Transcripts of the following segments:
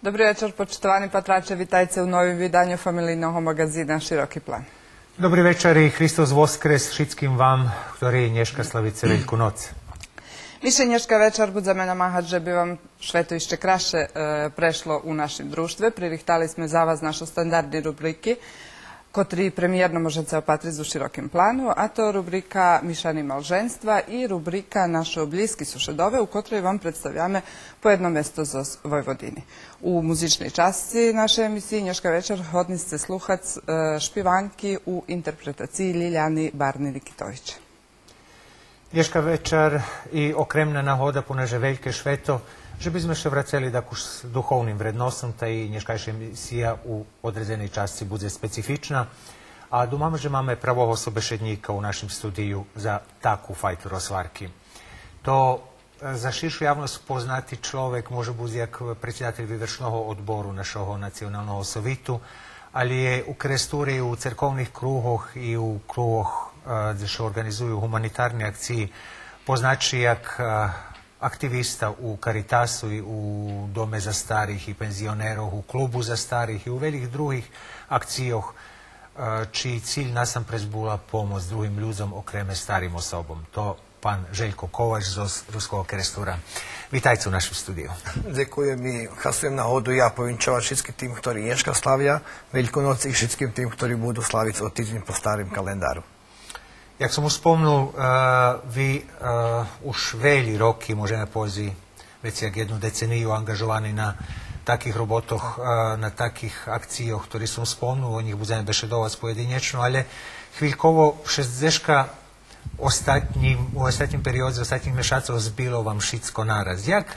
Dobrý večer, počitovaní patrače, vitajte u novim vydanju familijnog magazina Široki plan. Dobrý večer i Hristos Voskres všetkým vám, ktorí dneška slavíte Veľkú noc. Mišljenješka večer budeme namahati, že bi vam šveto išće kraše prešlo u našim društve. Pririhtali smo za vas našu standardni rubriki, kotri premijerno možete opatrit u širokim planu, a to rubrika Mišani malženstva i rubrika Naše obliski sušedove, u kotrej vam predstavljame po jedno mesto z Vojvodini. U muzičnej časti naše emisiji Nješka večer hodni ste sluhac špivanki u interpretaciji Ljiljani Barni-Nikitović. Dneška večer i okremna nahoda poneže Veľké šveto, že by sme še vraceli taku s duhovnim vrednosom, ta i dneškajša emisija u određenej časti bude specifična. A dumamo, že máme pravog osobešednika u našem studiju za takvu fajtu rozvarki. To za širšu javnost poznati človek može biti jak predsjedatelj vyvršného odboru našeho nacionalnog sovitu, ali je u kresturi u cerkovnih kruhoh i u kruhoh gdje se organizuju humanitarne akcije poznači jak aktivista u Caritasu i u Dome za starih i penzionerov, u Klubu za starih i u velikih drugih akcijoh, čiji cilj nasampred bula pomoć drugim ljudom okreme starim osobom. To pan Željko Kovač z Ruskog krestura. Vitajte u našem studiju. Ďakujem i hasujem na hodu ja povinčovať všetkým tým, ktorí dneška slavia Veľkú noc i všetkým tým, ktorí budú slaviť o týždeň po starým kalendáru. Jak som už spomnul, vy už veľi roky, môžeme povedať, veci jak jednu deceniju angažovaní na takých robotoch, na takých akcijoch, ktorí som spomnul, o nich budeme bešedovať pojedinječno, ale chvíľkovo 60 u ostatním perióde, ostatních mešacov zbilo vám všetko naraz. Jak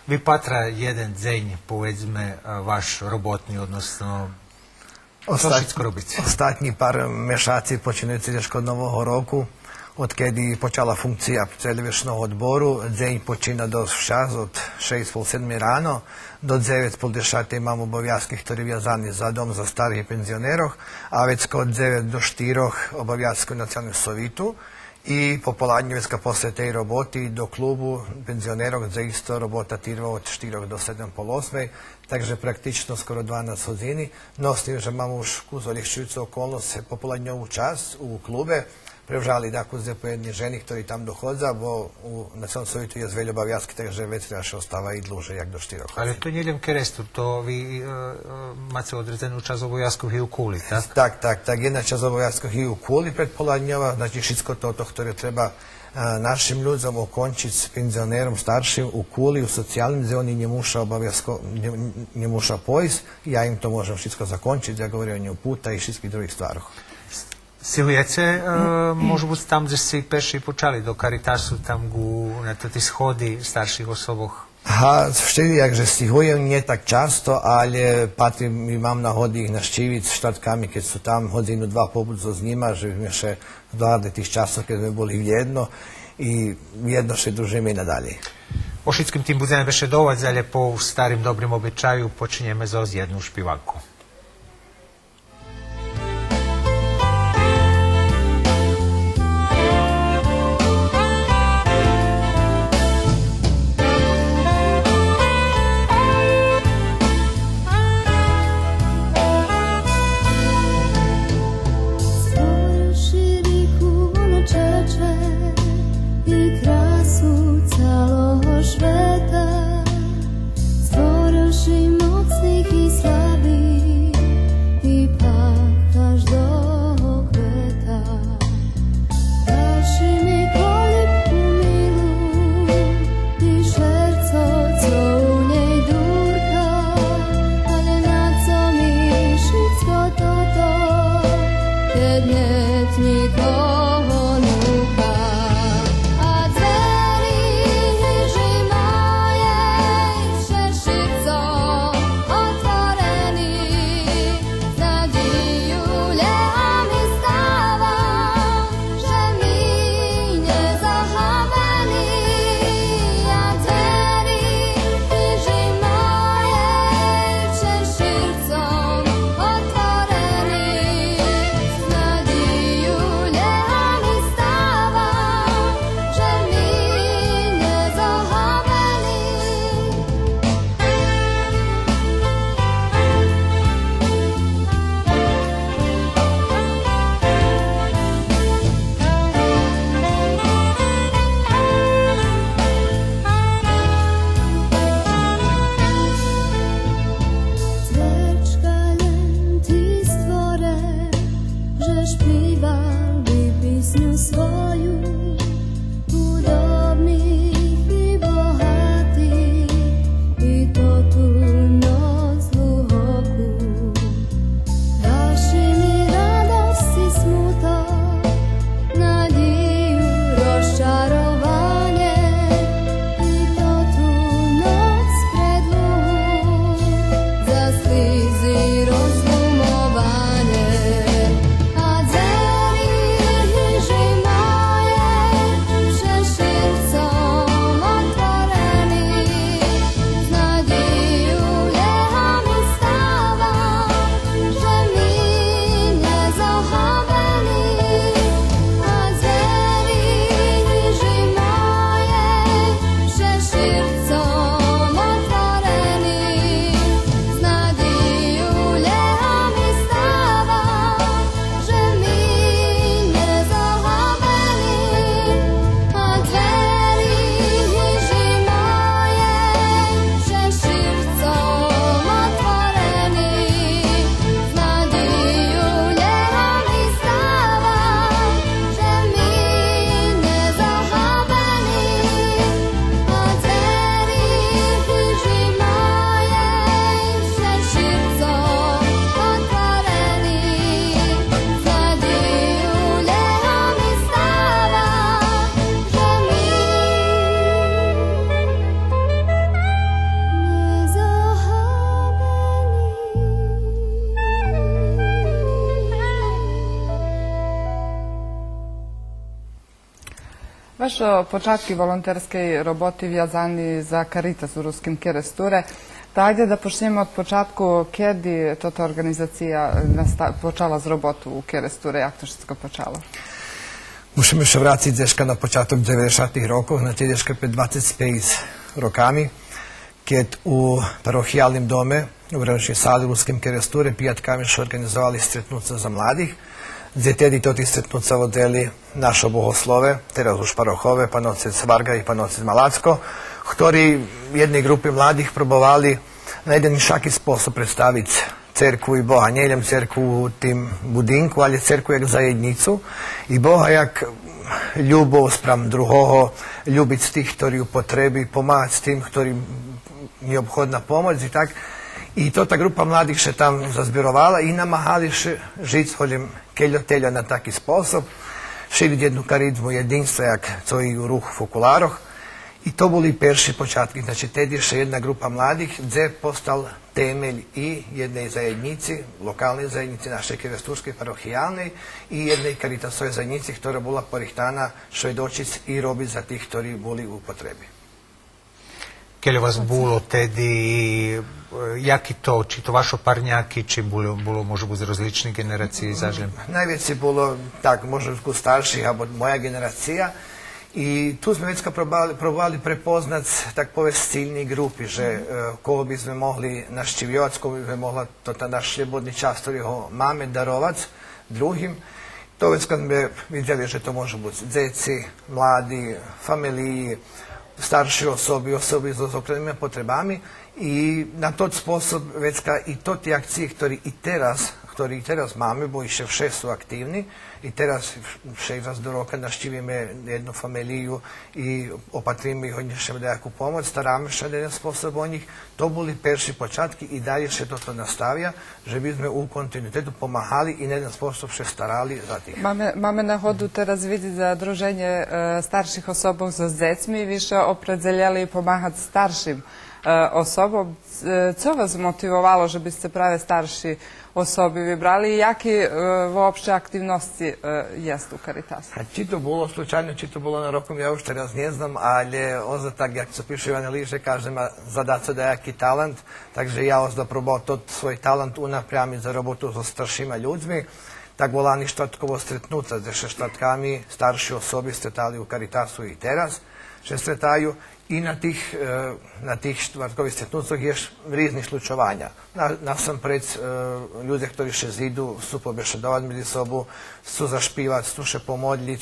vypatra jeden deň, povedzme, váš robotný, odnosno Ostatní pár mešáci počínajúci od nového roku, odkedy počala funkcia celivečného odboru, deň počína do včas od 6:30 ráno, do 9:30 mám oboviazky, ktoré viazaní za dom za starých penzionerov, a vecko od 9 do 4 oboviazky nacionalnog sovitu i popoladnje vecka posle tej roboty do klubu penzionerov, kde isto robota trva od 4 do 7:30, takže praktično skoro 12 hodiny. No s tým, že mám už kus olehčujúcu okolnosť popoladňovú časť u klube, prevžali takú po jednej ženy, ktorí tam dochodza, bo u nacionalnom sovitu je zveľa obaviazky, takže vec naše ostáva i dlhšie, jak do 4 hodín. Ale to nejdem kerestu, to vy máte odredzenú časť oboviazku i u kuli, tak? Tak, jedna časť oboviazku i u kuli predpoladňova, znači všetko toto, ktoré treba našim ľuďom ukončiť s penzionerom starším u kuli, u socijalnim, gdje oni ne muša pojsť, ja im to môžem všetko zakončiť, ja govorim o njemu puta i všetkých druhých stvaroch. Stihujete, môžu byť tam, kde si peši počali do Caritasu, tam na toti schody starších osoboch? Vtedy, jakže stihujem, nie tak často, ale patrím, mám nahody ich naštíviť s štatkami, keď sú tam hodinu, dva pobudzo s njima, že sme še dohľadli tých časov, keď sme boli jedno i jedno še družíme i nadalje. O všetkým tým budeme bešedovať, ale po starým dobrým obyčaju počinjeme zo jednu špivanku. Stvorivši mocných i slabých, Вашo початки волонтерської роботи в'язані за Карітас у Русkim Керестуре. Та ajde da počnemo od počatku, kiedy to ta organizacija počala z robotu u Keresture, jak to všetko počalo? Musimy się wrátiť deška na počiatok 90. rokov, na tie deška pred 25 rokami, keď u parochijalnim dome u Vraničnoj sali u Ruskim Keresture pijatkami su organizovali stretnuca za mladih, gdje tedy to ti stretnuca vodeli naše bohoslove, teraz už parohove, pan otec Varga i pan otec Malacko, ktorí jednej grupy mladých probovali na jeden šaký spôsob predstaviť cerkvu i Boha. Nie len cerkvu u tým budinku, ale cerkvu jak zajednicu i Boha jak ľubov spram druhoho, ľubiť tých, ktorí ju potrebi, pomáhať s tým, ktorým je obchodná pomoc i tak. I to ta grupa mladih še tam zazbirovala i namahali še žiť holim keljo na taki spôsob, širiť jednu karizmu jedinstva, jak co i u ruch v okulároch. I to boli perši počatki. Znači, tedy je jedna grupa mladih, gdje postal temelj i jednej zajednici, lokalnej zajednici, našej keresturskej parohijalnej i jednej karitasovej zajednici, ktorá bola porihtana švedočic i robiť za tých, ktorí boli u potrebi. Keľo vas bolo tedy, jaki to, či to vašo parnjaki, či bolo možda z rozličných generácií zažem? Najveći bolo, tak, možda starših, alebo moja generacija. I tu sme već probali prepoznat, tak povest, ciljni grupi, že koho bi sme mohli naščivjovac, koho bi sme mohla to ta naš slobodni čas, ktorý ho máme darovac drugim. To već kad sme vidjeli, že to može biti djeci, mladi, familiji, starši osobi s okrenima potrebami i na tot sposob već i to ti akcije, ktorí i teraz máme, bo ešte vše sú aktívni. I teraz 6 raz do roka naštívime jednu familiju i opatríme ich, odnešeme nejakú pomoc, staráme sa na jeden spôsob o nich. To boli perši počatky i dalje še toto nastavia, že by sme u kontinuitetu pomáhali i na jeden spôsob še starali za tých. Máme na hodu teraz vidieť za druženje starších osobov so zdecmi, više opredzeljali pomáhať starším osobom. Co vas motivovalo, že biste prave starši osobi vybrali i jaki uopšte aktivnosti jest u Karitasu? Či to bolo slučajno, či to bolo na rokom, ja už teraz ne znam, ali ozda tak, jak se piše u analize, kaže ma zadaco da jaki talent, takže ja ozda probao tot svoj talent unaprjami za robotu so staršima ljudmi. Tak volani štatkovo stretnuca, gdje še štatkami starši osobi stretali u Karitasu i teraz, še stretaju. I na tih štvrtkovih stretnucah je rізnih slučovanja. Nasamprед ljudi, ktorí še zidu, su pobešedovati među sobu, su zašpivati, su še pomodlic.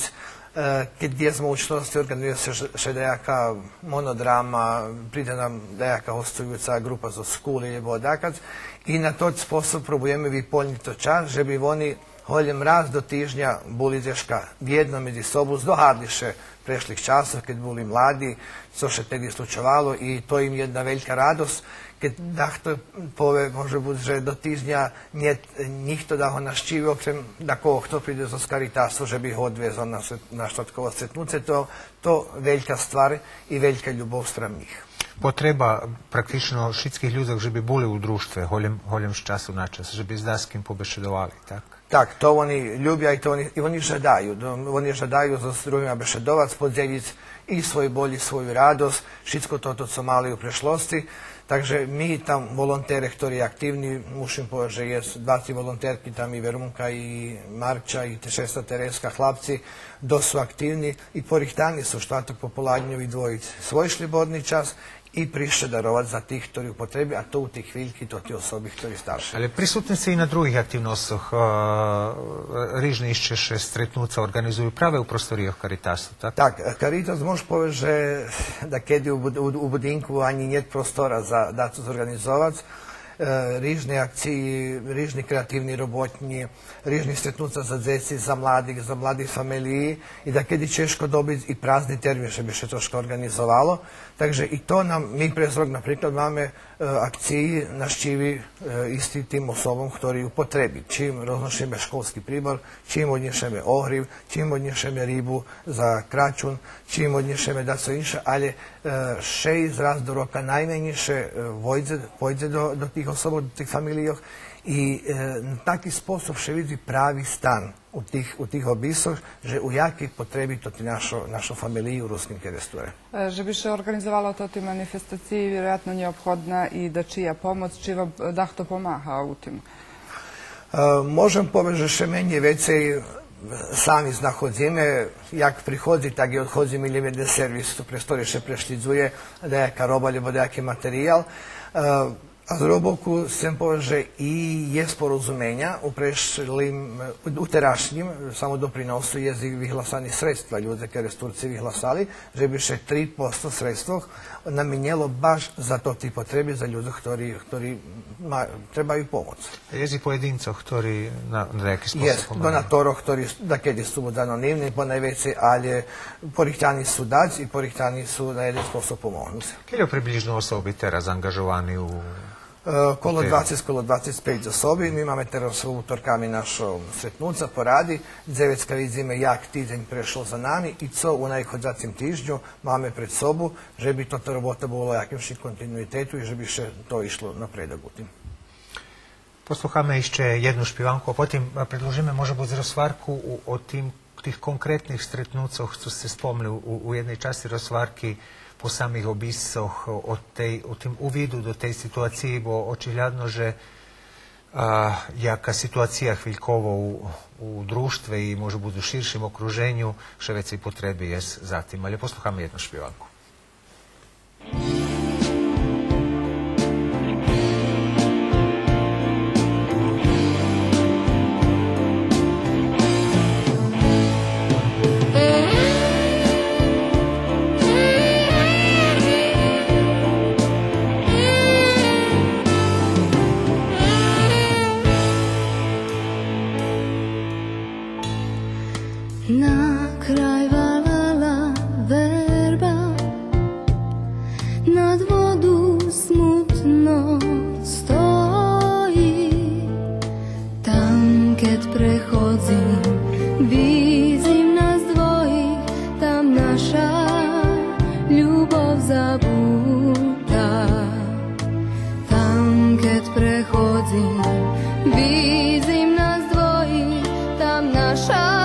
Gdje smo u učnosti organizuje se še dejaka monodrama, pride nam dejaka hostujuca grupa za skul ili bodakac. I na tot sposob probujeme vypolniti to čas, že bi oni holjem raz do týždňa boli deška jedno među sobu, zdohadli še prešlih časov, keď boli mladi, co še tedy slučovalo i to im jedna veljka radost, keď dahto pove, može biti, že do týždňa nikto da ho naščivi, okrem da koho kto pride zo Karitasu, že bi ho odvezao na štatkovo stretnuce, to veljka stvar i veljka ljubov sprem njih. Potreba praktično všetkých ľudí, že by boli u društve, holjem z času na čas, že by s daskim pobešedovali, tak? Tak, to oni ljubja i oni žadaju. Oni žadaju za drugima bešedovac, podjelić i svoj bolji, svoju radost, všetko toto, co mali u prešlosti. Takže mi tam volontere, ktorí aktivni, mušim povedať, že je 20 volonterki, tam i Verunka, i Marča, i Šesta Tereska, chlapci, dosť sú aktivni i porihtani su štatok popoladnjovi dvojiť svoj slobodný čas i prišli darovať za tých, ktorí potrebi, a to u tých chvíľky, to tí osoby, ktorí starší. Ale prisutni ste i na drugih aktivnostoch. Rižne iščeše stretnúca organizujú práve u prostorijach Karitasu, tak? Tak, Karitas može povedať, že da kedy u budinku ani niet prostora za da to zorganizovať. Rižne akciji, rižni kreativni robotnji, rižni stretnuca za djeci, za mladih familiji i da kedy češko dobiti i prazni termin, što bi še troško organizovalo. Takže i to nam, mi prezrok, napríklad, máme akciji naščivi isti tim osobom, ktorí ju potrebi. Čim roznošeme školski pribor, čim odnješeme ohriv, čim odnješeme ribu za kračun, čim odnješeme da co inše, ali 6 raz do roka najmenjiše pojde do tih osoba, do tih familijoh I na taki spôsob še vidi pravi stan u tih obisoch, že u jakih potrebi to ti našo familiju ruskim kerestuje. Že bi še organizovalo to ti manifestaciji, vjerojatno neobhodna i da čija pomoc, či vam dahto pomaha u tim? Можем povedať, že še meni vecej sami znachodzimy, jak prichodzi, tak i odchodzi milimetrny serwis, tu prestori še prešlidzuje dejaka roba, alebo dejaki materijal. A z roboku sem povedal, že i je sporozumenja u terašnjim samo doprinosu je vyhlasani sredstva. Ljude, kere s Turci vyhlasali, že bi še 3% sredstvoh namijenjelo baš za to ti potrebi, za ljude, ktorí trebaju pomoc. Jezi pojedincoh, ktorí na neki spôsob pomáhajú? Je, donatoroh, ktorí dakedy sú buď anonimni, po najveci, ale porihtani sú dať i porihtani sú na jeden spôsob pomohnúť. Koľko približno osoby teraz angažovaní u... Kolo 20, kolo 25 osobi. Mi máme teraz u utorkami našo sretnúca poradi. Dzevecka vidíme, jak týdeň prešlo za nami i co u najchodzacím týždňu máme pred sobu, že by toto robota bolo jakimši kontinuitetu i že by še to išlo napredok u tým. Posluchamy ešte jednu špivanku a potom predložíme možno buď rozvarku o tých konkrétnych stretnúcoch, co ste spomli u jednej časti rozvarky po samých obisoch, o tým uvidu do tej situácii, bo očihľadno, že jaká situácia chvíľkovo u društve i može budu u širšim okruženju, še vecej potrebi je za tim. Ali posluchamy jednu špivanku. Na kraj valala verba, nad vodu smutno stojí. Tam, keď prechodzím, vidím nás dvojich, tam naša ľubov zabúda. Tam, keď prechodzím, vidím nás dvojich, tam naša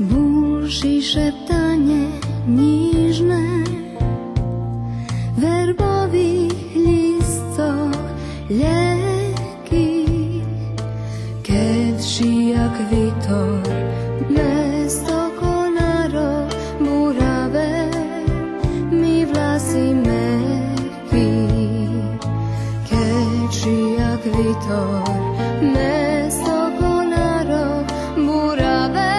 burzy szeptanie niżne werbowich listcoch lekki, kiedy jak witor mesto konaro murawe mi wlasy mekki, kiedy jak witor mesto konaro murawe.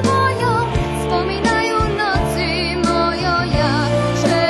Twoją, wspominają nocy mojo, jak się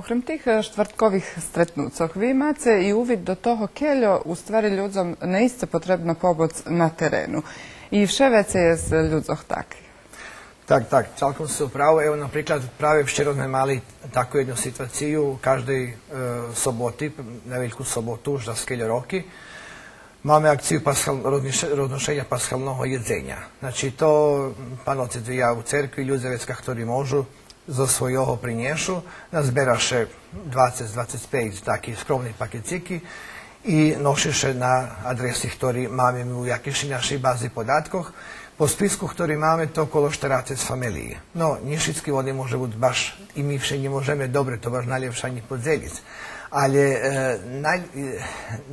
Окрім тих štvrtkovih stretnúcoch, vy máte i uvid do toho, keľo u stvari ľuďom neiste potrebna pomoc na terenu. I vševece je s ľudzoch tak. Tak, celkom ste upravo. Evo, napríklad, práve včera sme mali takú jednu situáciu, každej soboti, neveľkú sobotu, už za skeľa roky, máme akciju roznošenja paschalnog jedzenja. Znači, to Pán Otec vyja u cerkvi, ľudzevecka, ktorí môžu, zo svojho priniešu, nazberaše 20-25 takých skromných pakeciky i nošiše na adresi, ktorý máme u jakiši našej bazi podatkoch. Po spisku, ktorý máme, to okolo 40 familií. No, nie všetky vody môže byť baš, i my vše nemôžeme dobre to baš najlepšie ani podzeliť. Ale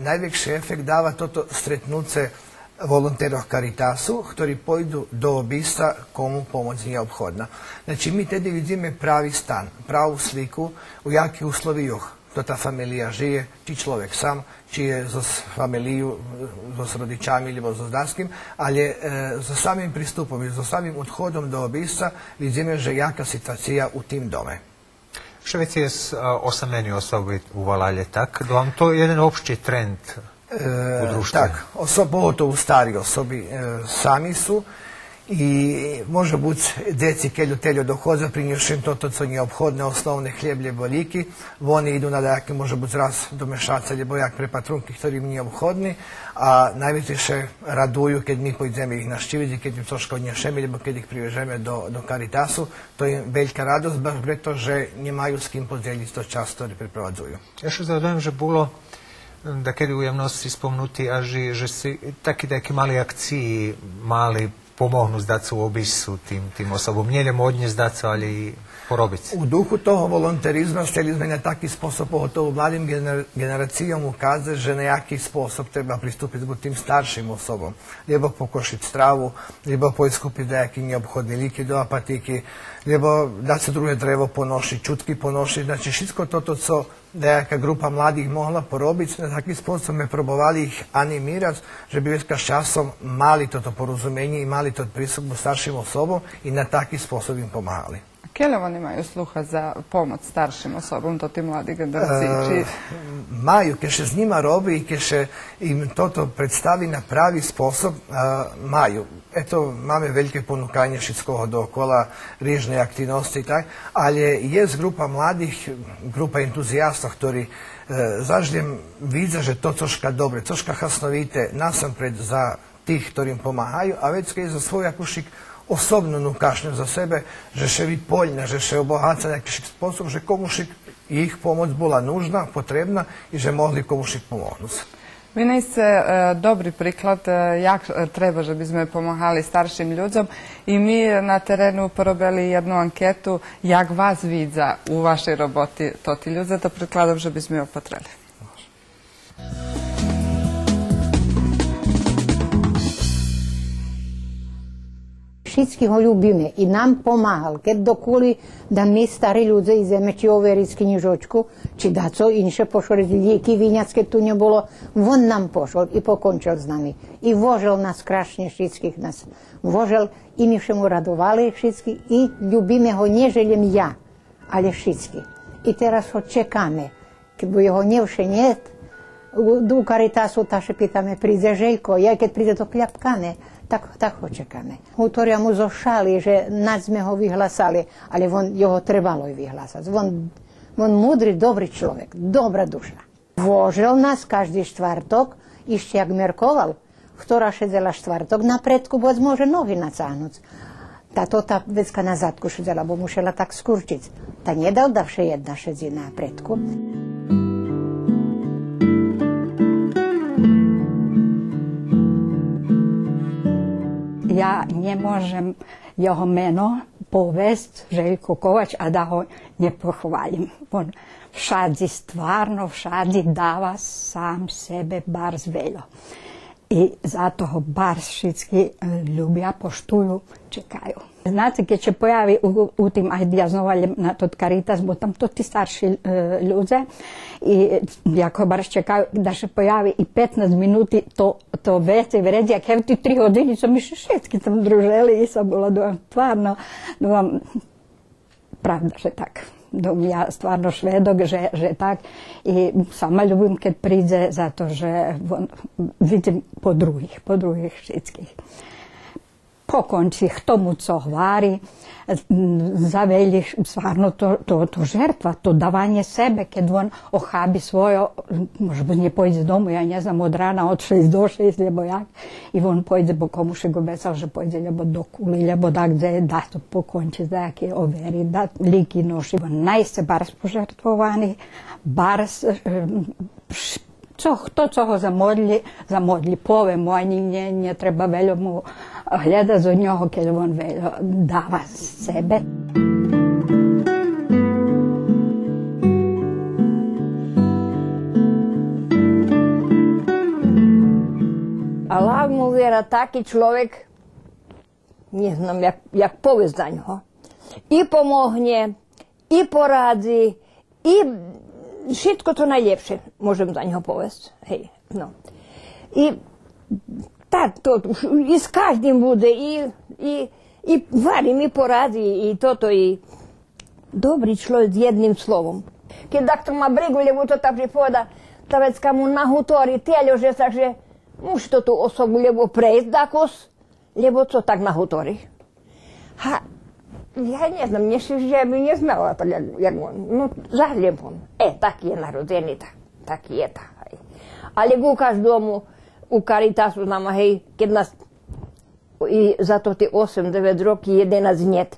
najväčší efekt dáva toto stretnúce volonterov Caritasu, ktorí pôjdu do obista komu pomoc nije obhodna. Znači, mi tedy vidíme pravi stan, pravu sliku u jakih uslovijoh to ta familija žije, či človek sam, či je zo familiju, z rodičami ili z danskim, ali za samim pristupom i za samim odhodom do obista vidíme, že jaka situacija u tim dome. Švedci je osamljeni osobi uvalali, tak? Da vam to je jedan opšći trend u društvu? Tak, pogotovo stari osobi sami su i može biti deci kelju telju dohodza prinješim to co nije obhodne osnovne hljeblje boliki, oni idu na dajake može biti raz do mešaca ili bojak prepatrunki ktorí nije obhodni, a najveće še raduju kad mi pojdeme ih naštiviti, kad im troška odnješeme ili kad ih privežeme do Caritasu, to je velika radost, baš preto, že nemaju s kim podzeliti to čas, ktorý pripravadzujú. Ja še zaujímam, že bolo da kedy u javnosti spomnuti, a že si takí mali akciji, mali pomohnu zdať sa u obisu tým osobom. Nie len modne zdať sa, ale i porobiť. U duhu toho volonterizma htjeli sme na taký spôsob, pogotovo mladim generacijom ukazati, že na jaký spôsob treba pristupiti k tým starším osobom. Lebo pokošiť stravu, lebo poiskupiti nejaký neobhodný líky do apatiky, lebo dať sa druhé drevo ponošiť, čutky ponošiť. Znači, všetko toto, co nejaká grupa mladých mohla porobiť, na taký spôsob sme probovali ich animirať, že by s časom mali toto porozumenie i mali to prístup k starším osobom i na taký spôsob im pomáhali. Kjeľo oni majú sluha za pomoc starším osobom, to tí mladí generácii? Majú, keďže s njima robi i keďže im toto predstaví na pravi spôsob, majú. Eto, máme veľké ponúkanie všetkoho dookola, riežne aktivnosti, tak, ale je grupa mladých, grupa entuzijastov, ktorí zaždem vidza, že to coška dobre, coška hasnovite, nasampred za tých, ktorým pomáhajú, a već keď za svoj akušik osobnú kašnju za sebe, že še vi poljna, že še obohaca nekakšik spôsob, že komušik ich pomoc bola nužna, potrebna i že mohli komušik pomognuti. Vi ste dobri priklad jak treba, že by sme pomáhali starším ľuďom i my na terenu porobili jednu anketu jak vás vidza u vašej roboti to ti ľudia, to prikladom, že by sme opotreli. Všetky ho ljubime i nam pomáhal, keď dokoli da mi stari ľudze izeme či overiť knižočku, či da co inše pošli lijeky vinjacké tu ne bolo, on nam pošol i pokončil s nami. I vožel nas krašne všetkých nas. Vožel i mi všemu radovali všetky i ljubime ho, ne željem ja, ale všetky. I teraz ho čekame, keď bo jeho nevše niet, u Caritasu taše pitame, príde Željko, ja keď príde to kľapkane, tak ho čekáme. Utoria mu zo šali, že nad sme ho vyhlasali, ale jeho trebalo i vyhlasať. On múdry, dobrý človek, dobrá duša. Vožel nás každý štvrtok, ešte jak merkoval, ktorá šedzela štvrtok na predku, bo môže nohy nacáhnuť. Tá vecka na zadku šedzela, bo musela tak skurčiť. Ta nedal da vše jedna šedzi na predku. Ja ne môžem jeho meno povesť, Željko Kovač, a da ho ne pohvalim. On všadzi stvarno, všadzi dáva sám sebe bar zveľo. I zato ho bar všetci ľubia, poštujú, čekajú. Znate, keď se pojavi u tim, ajde ja znova na tot Caritas, bo tam to ti starši ľudze, i jako bar čekaju da se pojavi i 15 minuti to vece vredi, jak evo ti 3 hodini sam mi všetky tam druželi i sam bila tvarno, pravda, že tak. ja stvarno švedok, že tak. I sama ljubim kad priđe, zato že vidim po drugih všetkých. Pokonči, kto mu co hvari, zavelji stvarno to žrtva, to davanje sebe, kad on ohabi svojo, možda nje pojde domu, ja ne znam, od rana od 6 do 6, ljebo jak, i on pojde, bo komu še go becal, že pojde ljebo do kuli, ljebo da gde, da to pokonči, da jake overi, da liki noši. Najse bars požrtvovani, bars, kto ho zamodli, povemo, a nje treba veljo mu gleda za njoho, kad on veljo dava sebe. A lavimo vera taki človek, ne znam jak povest za njoho, i pomogne, i poradzi, i všetko to najlepše môžem za neho povesť. Hej, no. I s každým bude, i varím, i poradí, i toto, i dobrý človek s jedným slovom. Keď doktor má brigu, lebo to tak pripoveda, ta vecka mu nahutori telo, že sa, že muž to tú osobu, lebo prejsť dakos, lebo co tak nahutori. Ja ne znam, ja bi ne znala to, jak on. No, žaljem on. Tak je narodeni, tak je ta. Ali gukaš domu, u Caritasu znamo, hej, kad nas, i zato ti 8-9 roki jedena znjet.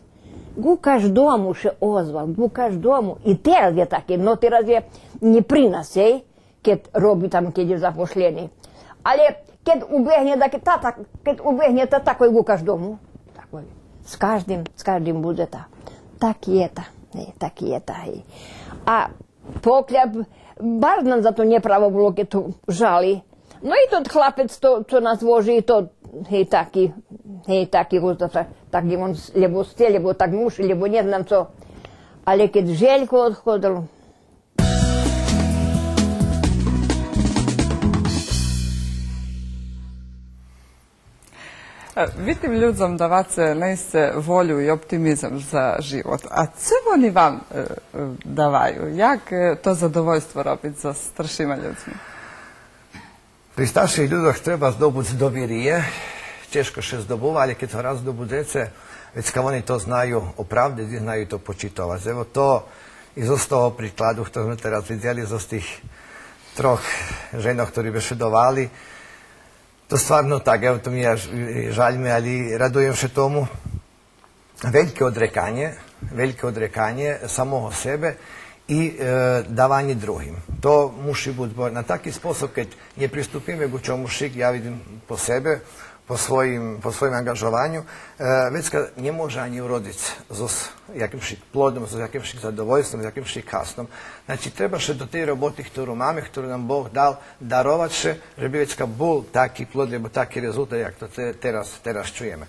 Gukaš domu še ozval, gukaš domu. I teraz je taki, no teraz je ne pri nas, hej, kad robi tam, kad je zapošljeni. Ali kad ubehne, kad ubehne, tako i gukaš domu. Tako je. S každým bude ta. Tak je ta. Hej. A pokljap, bar nam za to nepravo bilo, keď to žali. No i tot chlapec, co nas voži, to, hej, taki, tak je on, lebo ste, lebo tak muž, lebo ne znam co. Ali keď Željko odhodil, Vidim ľuďom dávate nejse volju i optimizam za život. A co oni vám davajú? Jak to zadovoljstvo robiť so staršíma ľuďmi? Pri starších ľuďoch treba zdobuť dovjerije. Teško še zdobúva, ale keď ho raz zdobudece, već kad oni to znaju opravdati, znaju to počitovati. Evo to iz toho príkladu, ktorý sme teraz vidjeli, z tých troch ženov, ktorí bešedovali, to stvarno tak, evo to mi je žaljme, ali radujem še tomu. Veliko odrekanje samoho sebe i davanje drugim. To muši biti na taki sposob, kad ne pristupime go čemu šik, ja vidim po sebe, po svojim angažovanju, već kad ne može ani uroditi s jakimšik plodom, s jakimšik zadovoljstvom, s jakimšik kasnom. Znači, treba še do tej roboty, ktorú máme, ktorú nám Boh dal, darovať še, že by već kad bol taký plod, lebo taký rezultat, jak to teraz čujeme.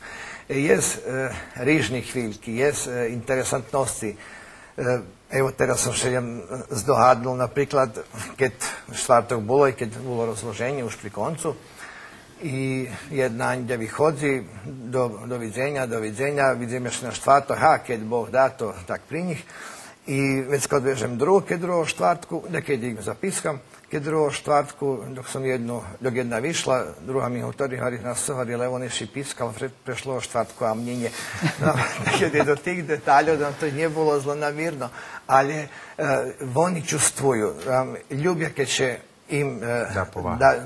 Jest rižnih chvíľky, jest interesantnosti. Evo, teraz som še zdohadnul, napríklad, keď štvrtok bolo i keď bolo rozloženje už pri koncu, i jedna Andja vyhodzi, doviđenja, vidim još na štvrtok, kad Bog da to tak pri njih. I već kad vežem drugo štvrtku, da kad ih zapiskam, kad drugo štvrtku, dok jedna višla, druga mi hotori nas sohari, evo neši piskal, prešlo štvrtku, a mnjenje. Kad je do tih detalja, da to nije bilo zlonamirno, ali oni čustvuju, ljubja kad će im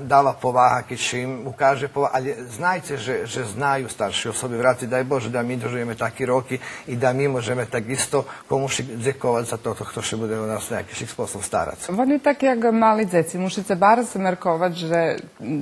dava povaha, keď im ukáže povaha, ali znajte, že znajú starší osoby vrátiť, daj Bože, da mi dožijeme taký roky i da mi môžeme takisto komuši dzekovať za to, kto še bude u nás nejaký spôsob starať. Oni tak jak mali dzeci, musíte bar zmerkovať, že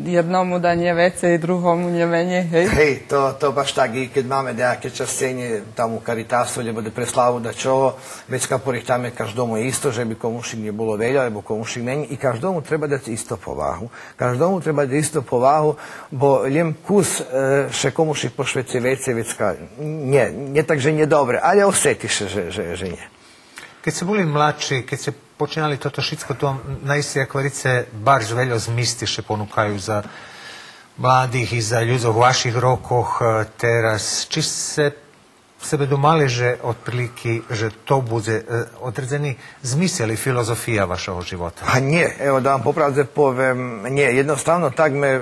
jednomu da nie vece i druhomu nie menej, hej? Hej, to baš tak, i keď máme nejaké častenje tam u Caritasu, kde bude preslavu da čoho, već kad porihtame každomu isto, že by komušik nie bolo veľa, alebo komušik menej, i každomu treba dať isto povahu. Každomu treba dať isto povahu, bo ljem kus še komušik pošvece vece, nie tak, že nie dobre, ali osjetiše, že nie. Keď ste boli mladší, keď ste počínali toto všetko, to najsi akvarice bar veľa zmistiše ponúkajú za mladých i za ľudí v vašich rokoch teraz. Či ste sebe domali, že otprilike, že to bude odredzeni zmisel i filozofija vašeg života? A nie, evo da vam popravde povem, nie, jednostavno tak me,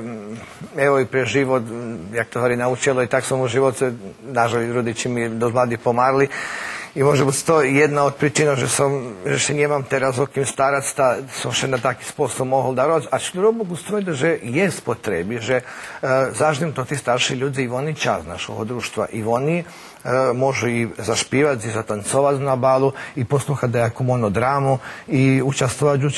evo i pre život, jak to hovorí, naučilo i tak som u životu, nažalost rodiči mi dosť mladí pomarli. I može biti to jedna od pričina, že še nemam teraz o kim starac, da som še na taki spôsob mohol darovať. A što mogu stvojiti, že je spotrebi, že zaždim to ti starši ljudi i oni čas našeg društva. I oni môžu i zašpívať, i zatancovať na balu, i posluchať nejakú monodramu, i učestvovať u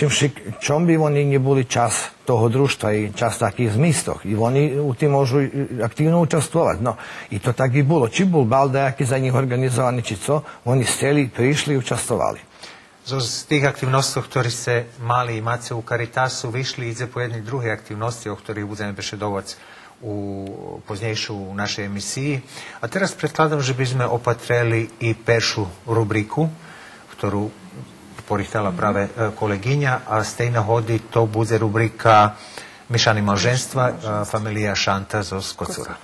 čom by oni neboli čas toho društva i čas takých zmistoch. I oni u tým môžu aktivno učestvovať. No, i to tak i bolo. Či bol bal nejaký za njih organizovaný, či co, oni steli, prišli i učestvovali. Z tých aktivností, ktorí ste mali i máte u Caritasu, vyšli idze po jednej druhej aktivnosti, o ktorých budeme bešedovať poznejšiu u našej emisiji. A teraz predkladam, že by sme opatreli i peršu rubriku, ktorú porihtala práve kolegyňa, a z tej nahody to bude rubrika Mešani malženstva, familija Šanta zo Skocura.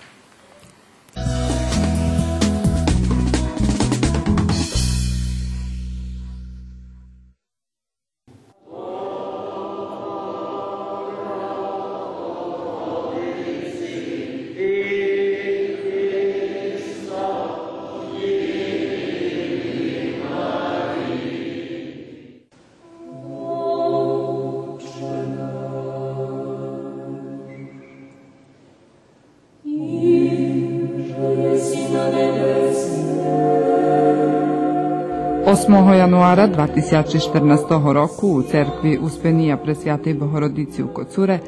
Januara 2014 roku u cerkvi Uspenija Presvятої Богородиці у Kocure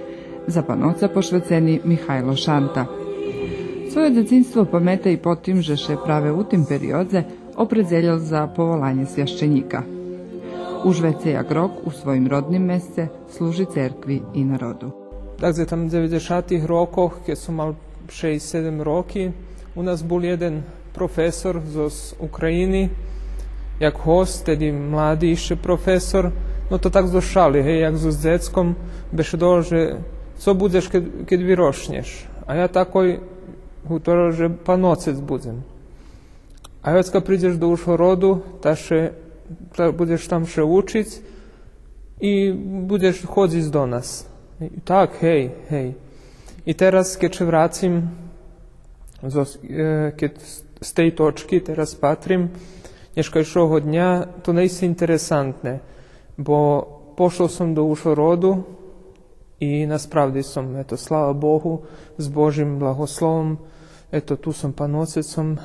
za panoca pošveceni Mihajlo Šanta. Svoje djecinstvo pamete i po tim, že še prave u tim periodze opredzeljal za povolanje svjašćenika. Už vece jak rok u svojim rodnim mesce služi cerkvi i narodu. Takže tam 90-ih rokoh, keď som mal 6-7 roky, u nas bol jeden profesor z Ukrajiny, jak host, tedy mladý ještě profesor, no to tak zošali, hej, jak so s deckom, beše dolo, že co budeš, keď vyrošneš. A ja takoj hutoril, že panocec budem. A ja kad prídeš do Ušhorodu, budeš tam še učiť i budeš chodziť do nás. I tak, hej, hej. I teraz, keď še vracim, keď z tej točky teraz patrim, dneškajšoho dňa, to nejsi interesantne, bo pošao sam do Ušhorodu i naspravdi som, eto, slava Bohu, s Božim blagoslovom, eto, tu som panocecom.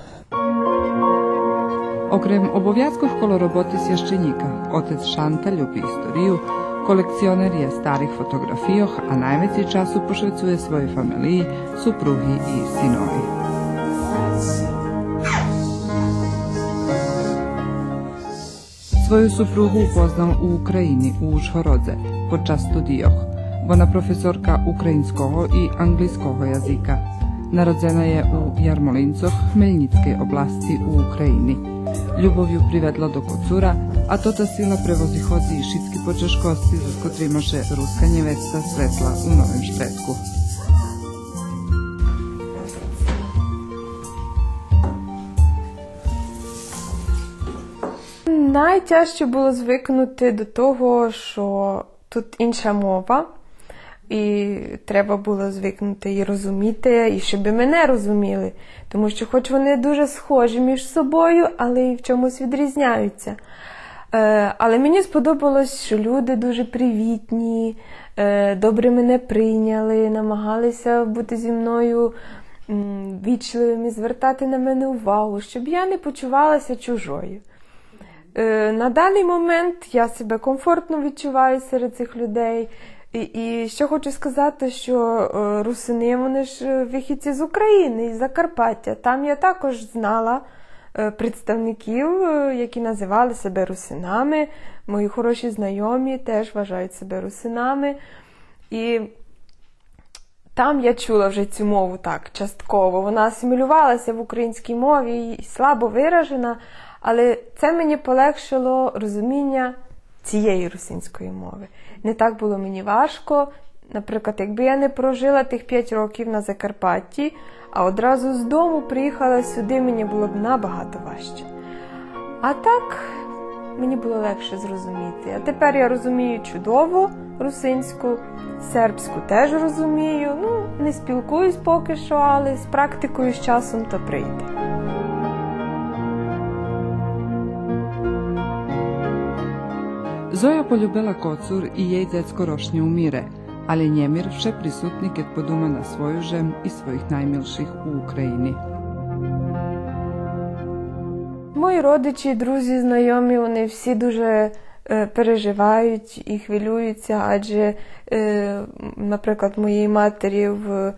Okrem obowiązków koloroboty svjašćenika, otec Šanta ljubi istoriju, kolekcioner je starih fotografijoh, a najveći času pošvecuje svojoj familiji, suprugi i sinovi. Svoju suprugu upoznal u Ukrajini, u Užhorodze, podczas studijoh. Вона profesorka ukrajinskого i angliskого jazika. Narodzena je u Jarmolincoh, Hmelnickej oblasti u Ukrajini. Ljubav ju privedla do Kocura, a tota sila prevozi hodzi i šitski počeškosti, za skotrimaše ruska njevesta svetla u Novem Štretku. Найтяжче було звикнути до того, що тут інша мова, і треба було звикнути і розуміти, і щоб мене розуміли. Тому що хоч вони дуже схожі між собою, але і в чомусь відрізняються. Але мені сподобалось, що люди дуже привітні, добре мене прийняли, намагалися бути зі мною вічливими, звертати на мене увагу, щоб я не почувалася чужою. На даний момент я себе комфортно відчуваю серед цих людей. І що хочу сказати, що русини, вони ж вихідці з України, із Закарпаття. Там я також знала представників, які називали себе русинами. Мої хороші знайомі теж вважають себе русинами. І там я чула вже цю мову так, частково. Вона асимілювалася в українській мові і слабо виражена, але це мені полегшило розуміння цієї русинської мови. Не так було мені важко, Наприклад, якби я не прожила тих 5 років на Закарпатті, а одразу з дому приїхала сюди, мені було б набагато важче. А так, мені було легше зрозуміти. А тепер я розумію чудово русинську, сербську теж розумію. Не спілкуюсь поки що, але з практикою з часом то прийде. Zoja poljubila kocur i jej dziecko rošnje umire, ali njemir vše prisutni kad poduma na svoju žem i svojih najmilših u Ukrajini. Мої родичі, друзі, знайомі, вони всі дуже переживають і хвилюються, адже, наприклад, моєї матері в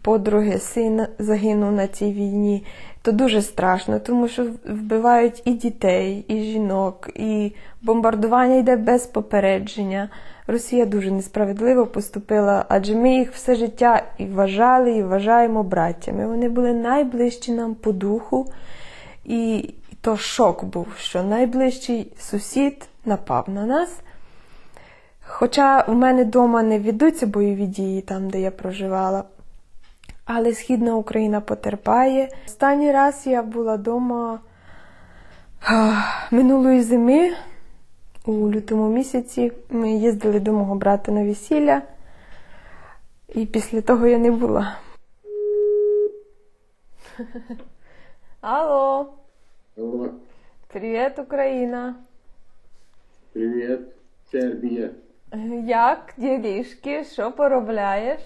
подруги син загинув на цій війні. То дуже страшно, тому що вбивають і дітей, і жінок, і бомбардування йде без попередження. Росія дуже несправедливо поступила, адже ми їх все життя і вважали, і вважаємо браттями. Вони були найближчі нам по духу. І то шок був, що найближчий сусід напав на нас. Хоча в мене вдома не ведуться бойові дії, там, де я проживала, але Східна Україна потерпає. Останній раз я була вдома минулої зими, у лютому місяці. Ми їздили до мого брата на весілля, і після того я не була. Алло. Алло. Привіт, Україна. Привіт, Сербія. Як ділішки? Що поробляєш?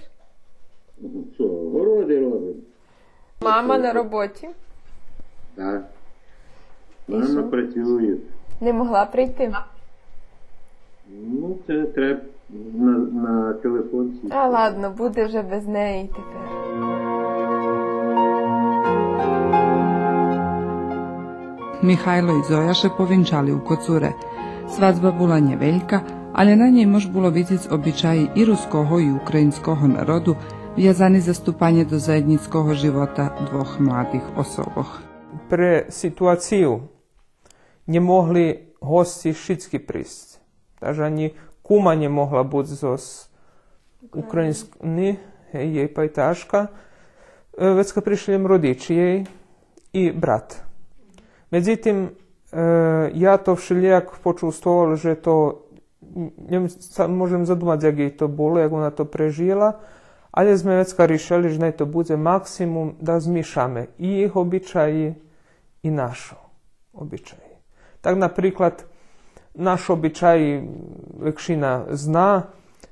Що, городи робимо. Мама на роботі? Так. Мама працює. Не могла прийти? Ну, це треба на телефон сісти. А ладно, буде вже без неї тепер. Mihajlo i Zoja še povinčali u Kocure. Svadba bula njeveljka, ale na njej mož bilo vidjeti običaji i ruskoho i ukrajinskoho narodu, vjazani za stupanje do zajednickого života dvoch mladih osoboh. Pre situaciju nie mogli gosti šitski prist. Takže ani kuma nie mogla bud zos ukrajinskni, jej pajtaška, već kad prišli im rodiči jej i brat. Međutim, ja to všelijak počustoval, že to, možem zadumati, jak jej to bolo, jak ona to prežila, ali sme vecka rišeli, že naj to bude maksimum da zmišame i ih običaji i našo običaji. Tak, napriklad, naš običaj vekšina zna,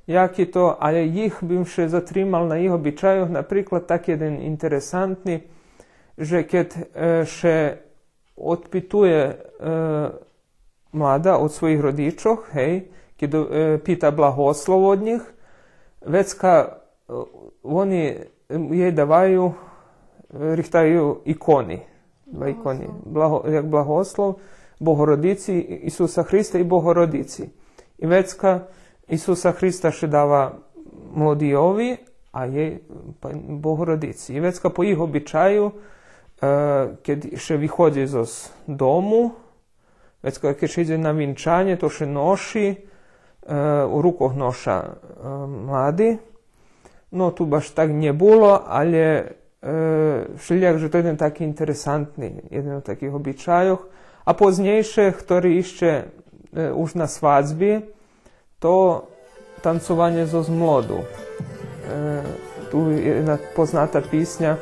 jak je to, ali jih bim še zatrimal na ih običaju, napriklad, tak jeden interesantni, že keď še otpituje mlada od svojih rodičov, hej, keď pita blahoslov od njih, vecka oni jej davaju, rihtaju ikoni, dva ikoni, jak blahoslov, Bogorodici Isusa Hrista i Bogorodici. I vecka Isusa Hrista še dava mlodijovi, a jej pa Bogorodici. I vecka po ih običaju, kad še vyhodzi z domu, već kad še ide na vinčanje, to še noši, u rukoh noša mladi. No, tu baš tak nie bilo, ali všelijak, že to je jeden taki interesantni, jeden od takih običajoh. A poznejše, ktorý ešte už na svadbi, to tancovanje zo zmlodu. Tu je jedna poznata písňa,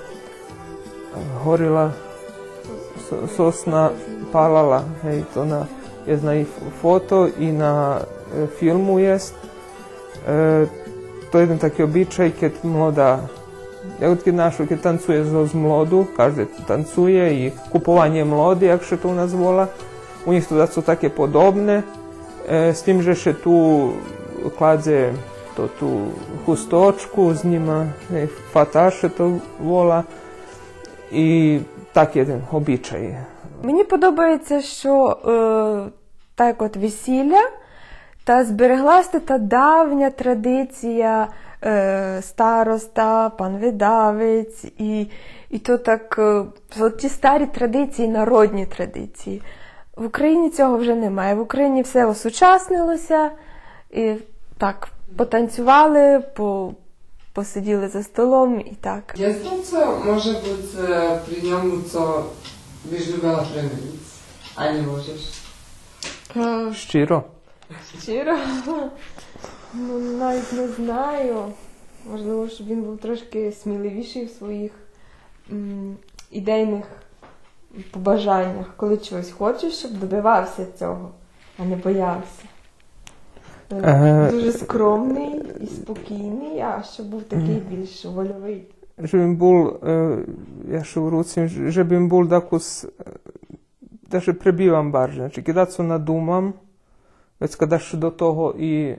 horila sosna palala, hej, to je na foto i na filmu jest. To je jeden taki običaj, kad mloda, keď našu, keď tancuje z mlodu, každý tancuje i kupovanje mlodi, jak še to u nas vola, u njih to da su také podobne, s tim, že še tu kladze to tu hustočku, z njima fataše to vola, і так один обичай. Мені подобається, що так от весілля, та збереглася та давня традиція староста, пан видавець, і то так, ті старі традиції, народні традиції. В Україні цього вже немає. В Україні все осучаснилося, і так Потанцювали, посиділи за столом і так. Jest to, co może być przy niemu, co byś любила przemylić, a nie możesz? Щиро. Щиро? Ну, навіть не знаю. Можливо, щоб він був трошки сміливіший в своїх ідейних побажаннях. Коли чогось хочеш, щоб добивався цього, а не боявся. Дуже скромний і спокійний, а щоб був такий більш вольовий. Že bi bolj, ja še vrucim, že bi bolj da še prebivam barže. Znači, kada se nadumam, već kada še do toho i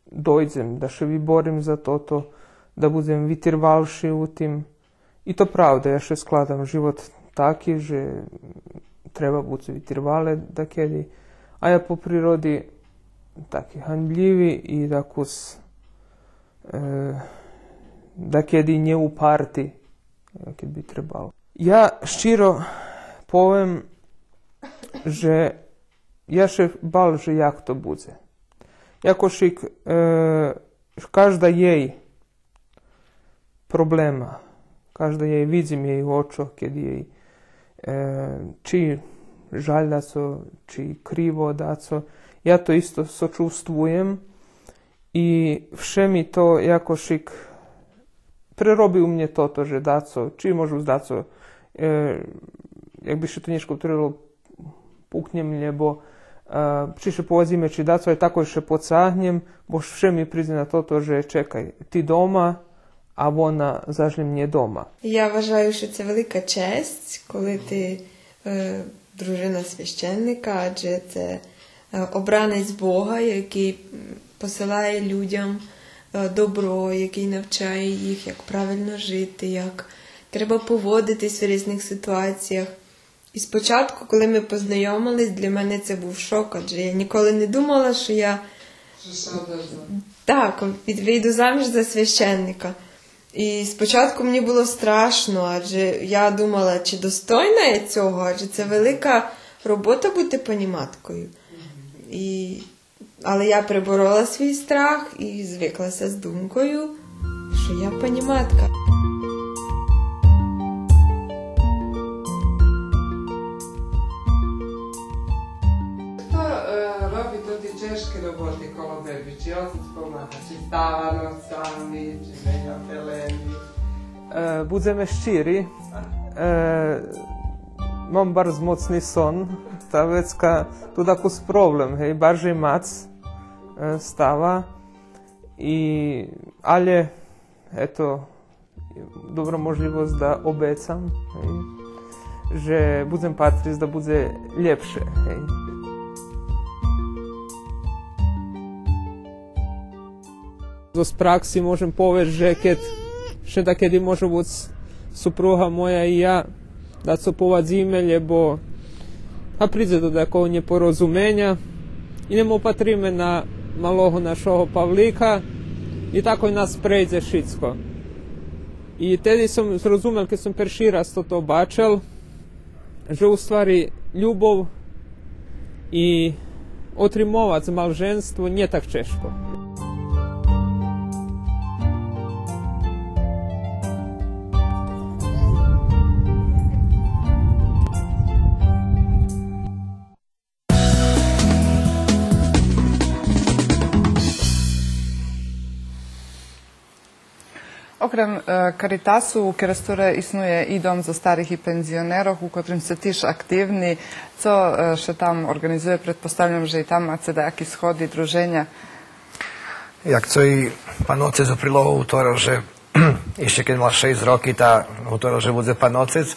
dojdem, da še vyborim za toto, da budem vytrvalši u tim. I to pravda, ja še skladam život taki, že treba biti vytrvale da kedi. A ja po prirodi taki handljivi i da kedi nie uparti, kad bi trebalo. Ja ščiro povem, že ja še bal, že jak to bude. Jakošik každa jej problema, každa jej vidim jej u očo, kad jej či žalj daco, či krivo daco, ja to isto sočustvujem i vše mi to jakošik prerobi u mnje toto, že daco, či možu daco, jak bi še to nješko trebalo puknjem, lebo či še povazime, či daco je tako še pocahnjem, boš vše mi prizna toto, že čekaj, ti дома, а вона завжди мені дома. Я вважаю, що це велика честь, коли ти дружина священника, адже це обранець Бога, який посилає людям добро, який навчає їх, як правильно жити, як треба поводитись в різних ситуаціях. І спочатку, коли ми познайомились, для мене це був шок, адже я ніколи не думала, що я вийду заміж за священника. І спочатку мені було страшно, адже я думала, чи достойна я цього, адже це велика робота бути паніматкою. Але я переборола свій страх і звиклася з думкою, що я паніматка. Хто робить тоді тяжкі роботи коло бебі? Чи отець помага? Чи става ночами, чи меня пелені? Budeme ščiri, mam bardzo mocny son, ta vecka tu takus problem, hej, bardziej mac stava, ale eto, dobra możliwość da obecam, hej, że budem patrić, da bude lepsze, hej. Z praksi možem povedati, že še da kedy može biti supruga moja i ja da se povadzime, lebo pride do takого neporozumenja i ne opatrime na maloho našoho Pavlika i tako nas prejde šitsko. I tedy sam zrozumel, kad sam perši raz to bačel, že u stvari ljubov i otrimovac malženstvo nije tak češko. Okrem Caritasu u Kerastore iснує i dom za starih i penzionerov, u kotrem se tiš aktivni. Co še tam organizuje? Pretpostavljam, že i tam imate dajaki shodi, druženja. Jak co i pan otec uprilovo utoro, že ešte keď mal 6 roky, tá utoro, že bude pan otec,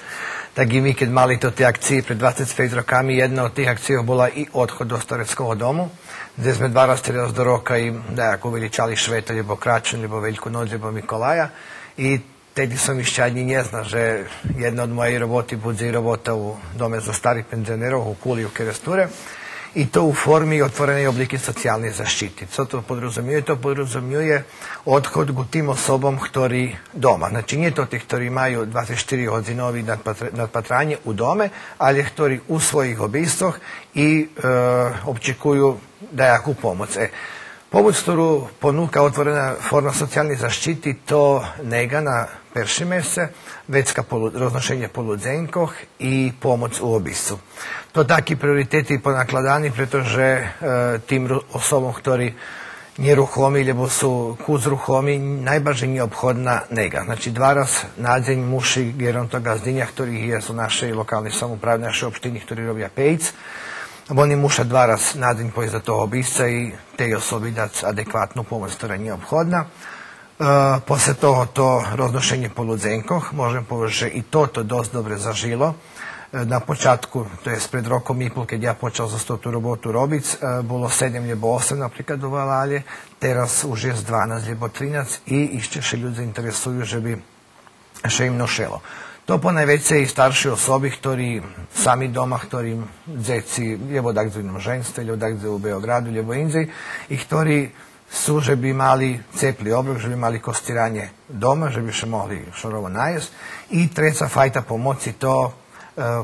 tak i my, keď mali to tie akcie pred 25 rokami, jedna od tých akcií bola i odchod do stareckého domu, gdje sme 2 raz do roka im nekako veličali Šveta, ljubo Kračun, ljubo Veljku noć, ljubo Mikolaja. I tedi sam išće ani ne zna, že jedna od mojih roboti bude i robota u dome za starih penzionerov, u Kuli, u Keresture. I to u formi otvorene oblike socijalne zaštiti. Co to podrazumijuje? To podrazumijuje odhod k tim osobom, ktorí doma. Znači, nije to tih, ktorí majú 24 hodinovi nadpatranje u dome, ali ktorí u svojih obistvach i očekuju dajaku pomoć. Pomoc, ktorú ponúka otvorená forma sociálnej zaštity, to nega na perši mese, vecka roznošenje po ludzenkoch i pomoc u obiscu. To taki prioriteti ponakladani, pretože tým osobom, ktorí neruchomi, lebo sú kuzruchomi, najbardziej neobchodná nega. Znači, 2 raz na deň muši gerontogazdynia, ktorých je u našej lokálnej samoupravy, našej opštini, ktorí robia pejc, oni muša 2 raz na deň pojsť do toho obisca i tej osobi dať adekvatnu pomoc, ktorá je neobhodná. Posle toho to roznošenje po ludzenkoch, môžem povedať, že i toto dosť dobre zažilo. Na počátku, to je pred rokom i pol, keď ja počal za tú robotu robiť, bolo 7 alebo 8 napríklad do Valálje, teraz už je 12 alebo 13 i ešte še ľudia interesujú, že by še im nošelo. To ponajvecej starší osoby, ktorí sami doma, ktorým dzeci, lebo tak v inom ženstve, lebo tak u Beogradu, lebo indzej, i ktorí sú, že by mali cepli obrok, že by mali kostiranje doma, že by še mohli šorovo najesť. I treća fajta pomoci to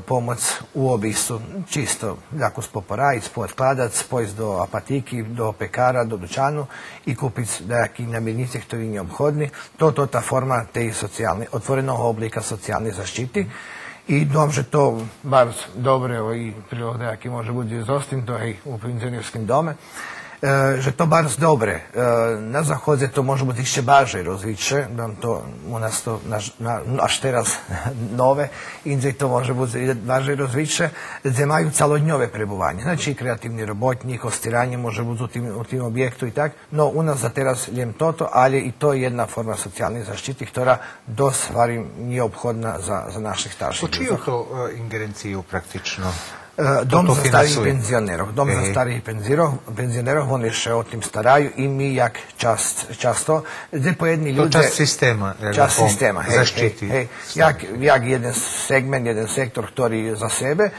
pomoc u obisu, čisto jako spoporajit, podkladac, pojst do apatiki, do pekara, do dućanu i kupiti neki namirnice koji je neobhodni. To ta forma te otvorenog oblika socijalne zaštiti. I dom, že to bar dobro i prilog neki može biti izostim, to je u penzionerskim dome, že to bar dobre. Na zachodze to može biti ešte baže rozviće, u nas to až teraz nove, indzej to može biti baže rozviće, gdje majú celodňové prebuvanje. Znači kreativni robotnik, kostiranje može biti u tim objektu i tak, no u nas za teraz ljem toto, ali i to je jedna forma socijalne zaštiti, ktorá dosť stvari nije obhodna za naših starših. Po čiju to ingerenciju praktično? Dom za starih penzionerov. Dom za starih penzionerov, oni še o tim staraju i mi jak často, gdje pojedni ljudi... To čast sistema. Čast sistema. Zaštiti. Jak jeden segment, jeden sektor, ktorý za sebe,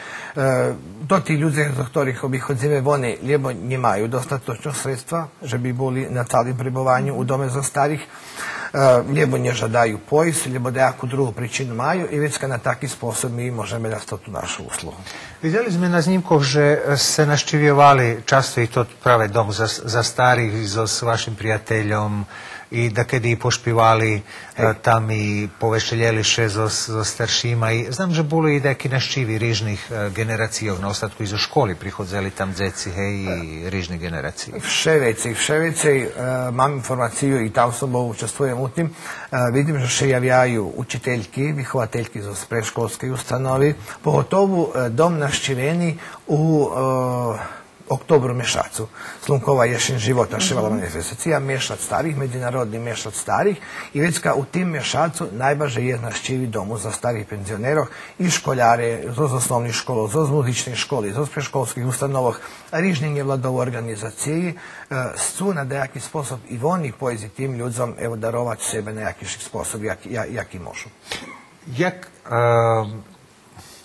to ti ljudi za ktorých obihodzime, oni lebo nemaju dostatočno sredstva, že bi boli na celom prebovanju u dome za starih, lebo ne žadaju pojist, lebo nejakú druhú príčinu majú i već na taký spôsob mi môžeme dať tú našu usluhu. Vidjeli sme na snimkoch, že se naštivjevali často i to prave dom za starih s vašim prijateljom i da kedy i pošpivali tam i povešeljeliše zo staršima i znam, že boli i neki naščivi rižnih generacijov na ostatku i zo školi prihodzeli tam dzeci i rižnih generacji. Vševecej, mam informaciju i tam som bol učestvujem u tim, vidim, že še javljaju učiteljki, vychovateljki zo predškolskej ustanovi, pogotovo dom naščiveni u oktobru mešacu. Slunkova ješin života ševala manifestacija, mešac starih, međunarodni mešac starih i već u tim mešacu najbaže je naščivi domu za starih penzionerov i školjare, z osnovnih škola, z muzičnih školi, z predškolskih ustanovah, rižnih nevladov organizaciji su na dejaki sposob i oni pojezi tim ľudzom evo darovati sebe na jakiši sposob, jaki možu.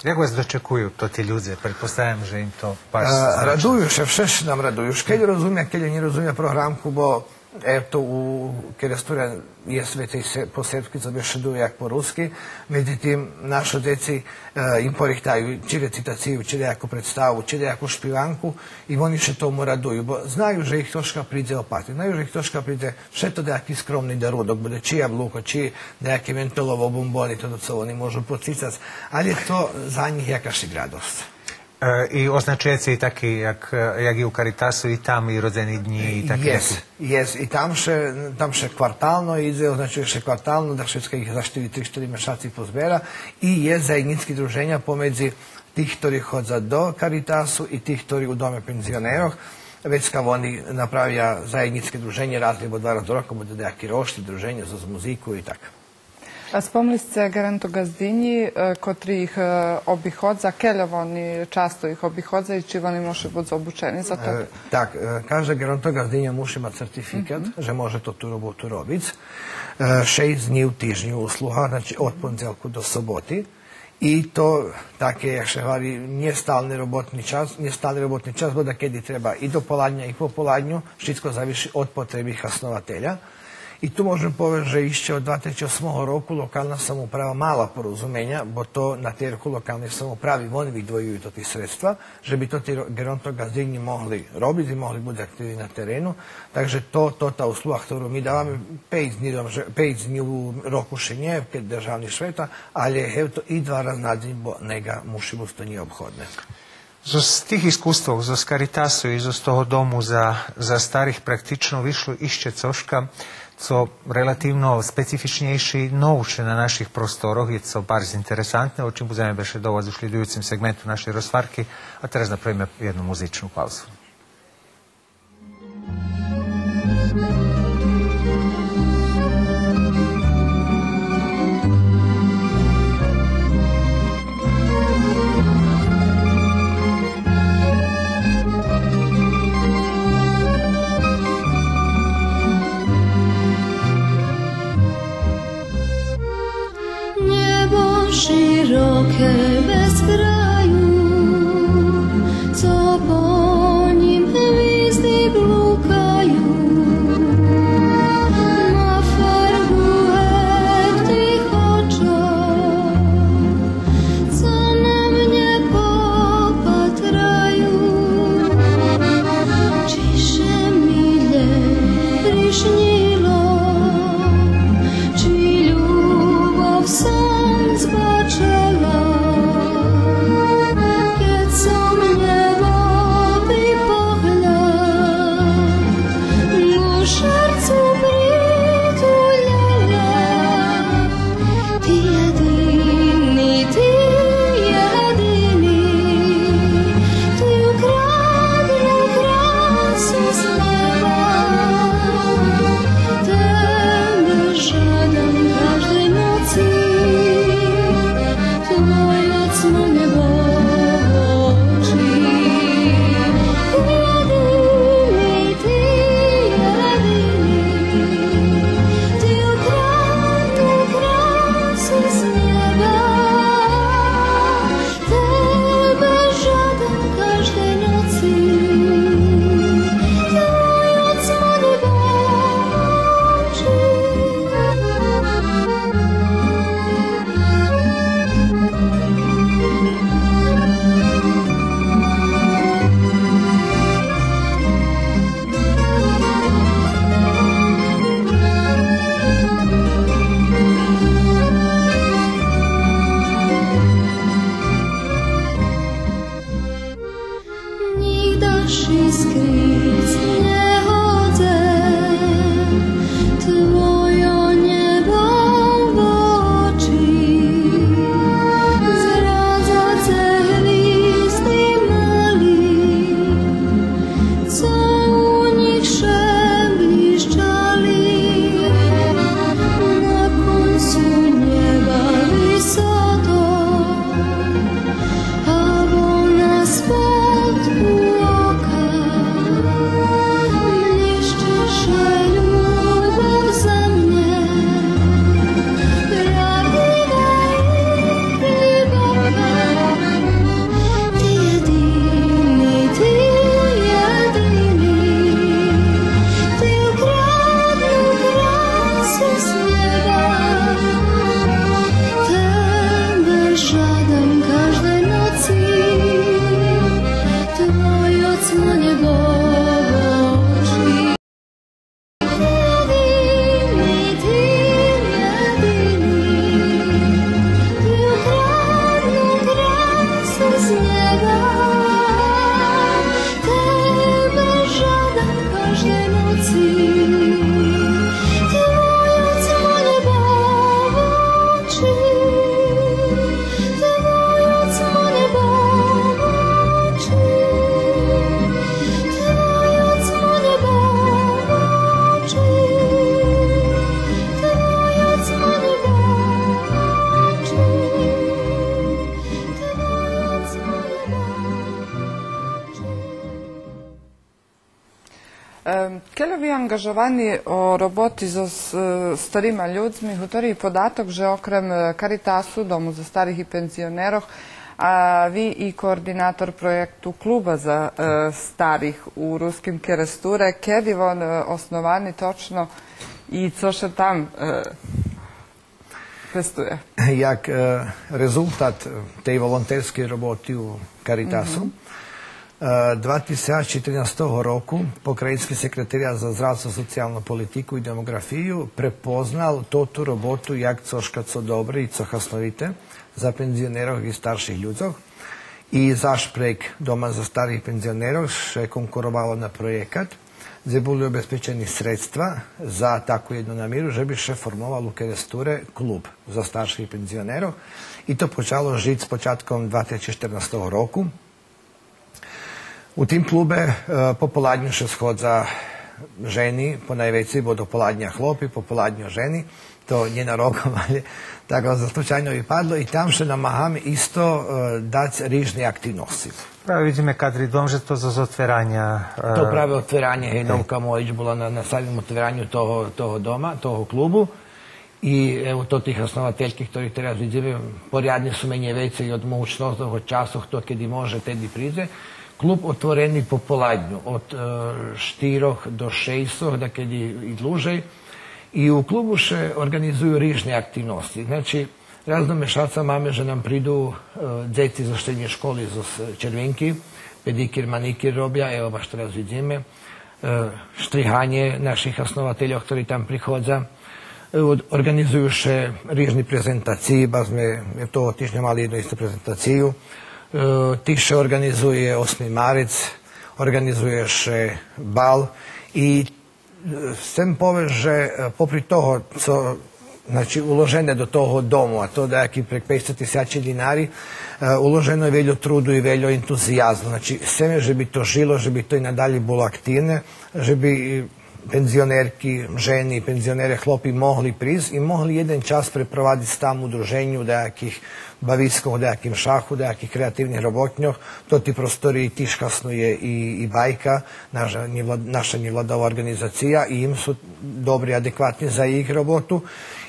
Jak vas dočekuju to ti ľudia? Predpostavljam, že im to baš... Raduju še, všeš nam raduju. Keď rozumia, keď ne rozumia programku, bo eto kada stura je sve tej posebki zabešeduju jak po ruski, međutim naši djeci im porihtaju či recitaciju, či nejakú predstavu, či nejakú špivanku i oni še tomu raduju, bo znaju, že ih troška pride opati, znaju, že ih troška pride še to nejaký skromni darudok, bude či jabloko, či nejaký mentolovo bomboni, to co oni možu pocicati, ali je to za njih jakaši radost. I označuje se i taki, jak i u Caritasu, i tam i rodzeni dni i taki neki? Jes, i tam še kvartalno ide, označuje še kvartalno, da Švedska ih za 4-4 mešaci pozbera i je zajednički druženja pomedzi tih, ktorí hodza do Caritasu i tih, ktorí u dome penzionerov. Već kao oni napravlja zajedničke druženje, razlijevo 2 raza do roka, bude nejaký rošti, druženje za muziku i tako. Spomnili ste gerontogazdinji, котрі їх обіходза, келя вони часто їх обіходза і чи вони можуть бути обучені за to? Так, каже gerontogazdinja muši ima certifikat, že može to tu robotu robiti. 6 dni u tižnju usluha, znači od ponedjeljku do soboti. I to také, jak se hovorí, nestalný robotný čas, bo da kedy treba i do poladnja i po poladnju, všetko zaviši od potreby hasnovatelja. І tu можемо povedať, že ešte od 2008 roku lokálna samouprava mala porozumenia, bo to na tierku lokálnej samoupravy oni vydvojujú to tí sredstva, že by to tí gerontogazdini mohli robiť i mohli byť aktívni na terénu. Takže to tá usluha, ktorú my dávame 5 dní u roku še nie, keď državni šveta, ali je to i 2 raz na deň, bo nega muši to nije obhodne. Z tih iskustov, z Caritasu i z toho domu za starih praktično vyšlo išće coška, co relativno specifičnejší nouče na našich prostoroch, je to bardzo interesantne, o čim budeme beše dovod u šlidujucim segmentu našej rozvarky, a teraz napravimo jednu muzičnu pauzu. Široke bez kraju, co po nim hvizdy blukaju, ma farbu hektych oczom, co na mnie popatrają. Ciszę mile prišnilo, či ľubov som zbačala, keď som nebový pohľad mu šarcu prituľala. Ty jediný, ty ukradnú krásu z neba. Tebe žádam každej noci, tvoj ocno nebo oči. Ty ukradnú krásu z neba. Tebe žádam každej noci, tvoj ocno nebo oči. Nigdaši skryc nehodzę, twojo niebo w oczy. Zdradzace hvizdy mali, co u nich bliszczali. Na końcu nieba wysoko, albo na spodku oka bliszczy ľubov za mnie. Prawdziwa i hlboka. Ty jedyny, ty ukradnú krásu z neba. Tebe žádam každej noci, tvoj ocno nebo oči. Ty ukradnú krásu z neba. Tebe žádam každej noci, tvoj ocno nebo oči. Tvoj ocno nebo oči. Tvoj ocno nebo oči. Tvoj ocno nebo oči. Tvoj ocno nebo oči. Kele vi angažovani o roboti za starima ljudmi, hutori podatok, že okrem Caritasu, Domu za starih i penzioneroh, a vi i koordinator projektu kluba za starih u ruskim Keresture, kedi on osnovani točno i co się tam festuje? Jak rezultat tej volonterskej roboty u Caritasu, 2014 roku Pokrajinski sekretariat za zdravstvo, socijalnu politiku i demografiju prepoznal tu robotu jak coška co dobre i co hasnovite za penzionerov i starších ľudzoch. I zaš prek Doma za starých penzionerov še konkurovalo na projekat, gdje boli obezpečeni sredstva za takvu jednu namiru, že bi še formoval u Keresture klub za starších penzionerov. I to počalo žiti s počatkom 2014 roku. U tim klube popoladnju še shodza ženi, po najveci bo dopoladnja hlopi, popoladnju ženi. To nie na rokom, ali tako za slučajno bi padlo i tam še namaham isto dać rižne aktivnosti. Pravi vidíme kadri dom, že to za otveranja... To pravi otveranje, Henovka Mojić bila na samim otveranju toho doma, toho klubu. I evo to tih osnovateljki, ktorih teraz vidíme, porjadne su menje vece i od mogućnosti, od časov, to kedi može, tedi prize. Klub otvoreni popoladnju, od 4 do 6, da kedi i dlužej. I u klubu še organizuju rižne aktivnosti. Znači, razno mešaca mame, že nam pridu djeci za štednje školi iz Červenki, pedikir, manikir robja, evo baš to razvidíme, štrihanje naših osnovatelja, ktorí tam prihodza. Organizuju še rižni prezentaciji, ba sme toho týždňa mali jednu istú prezentáciu. Tiše organizuje 8. marec, organizuje še bal i chcem povedať, že popri toho, co znači, uložené do toho domu, a to nejaký prek 500 000 dinari, uloženo je veľo trudu i veľo entuzijazmu. Znači, chceme, že by to žilo, že by to i nadalje bolo aktívne, že by penzionerki, ženi, penzionere, hlopi mohli prísť i mohli jeden čas preprovadiť tam u udruženju nejakých baviskov, nejakým šahu, nejakých kreatívnych robotňoch. To ti prostori tiškasno je i bajka, naša nevladová organizácia i im sú dobri, adekvatni za ich robotu.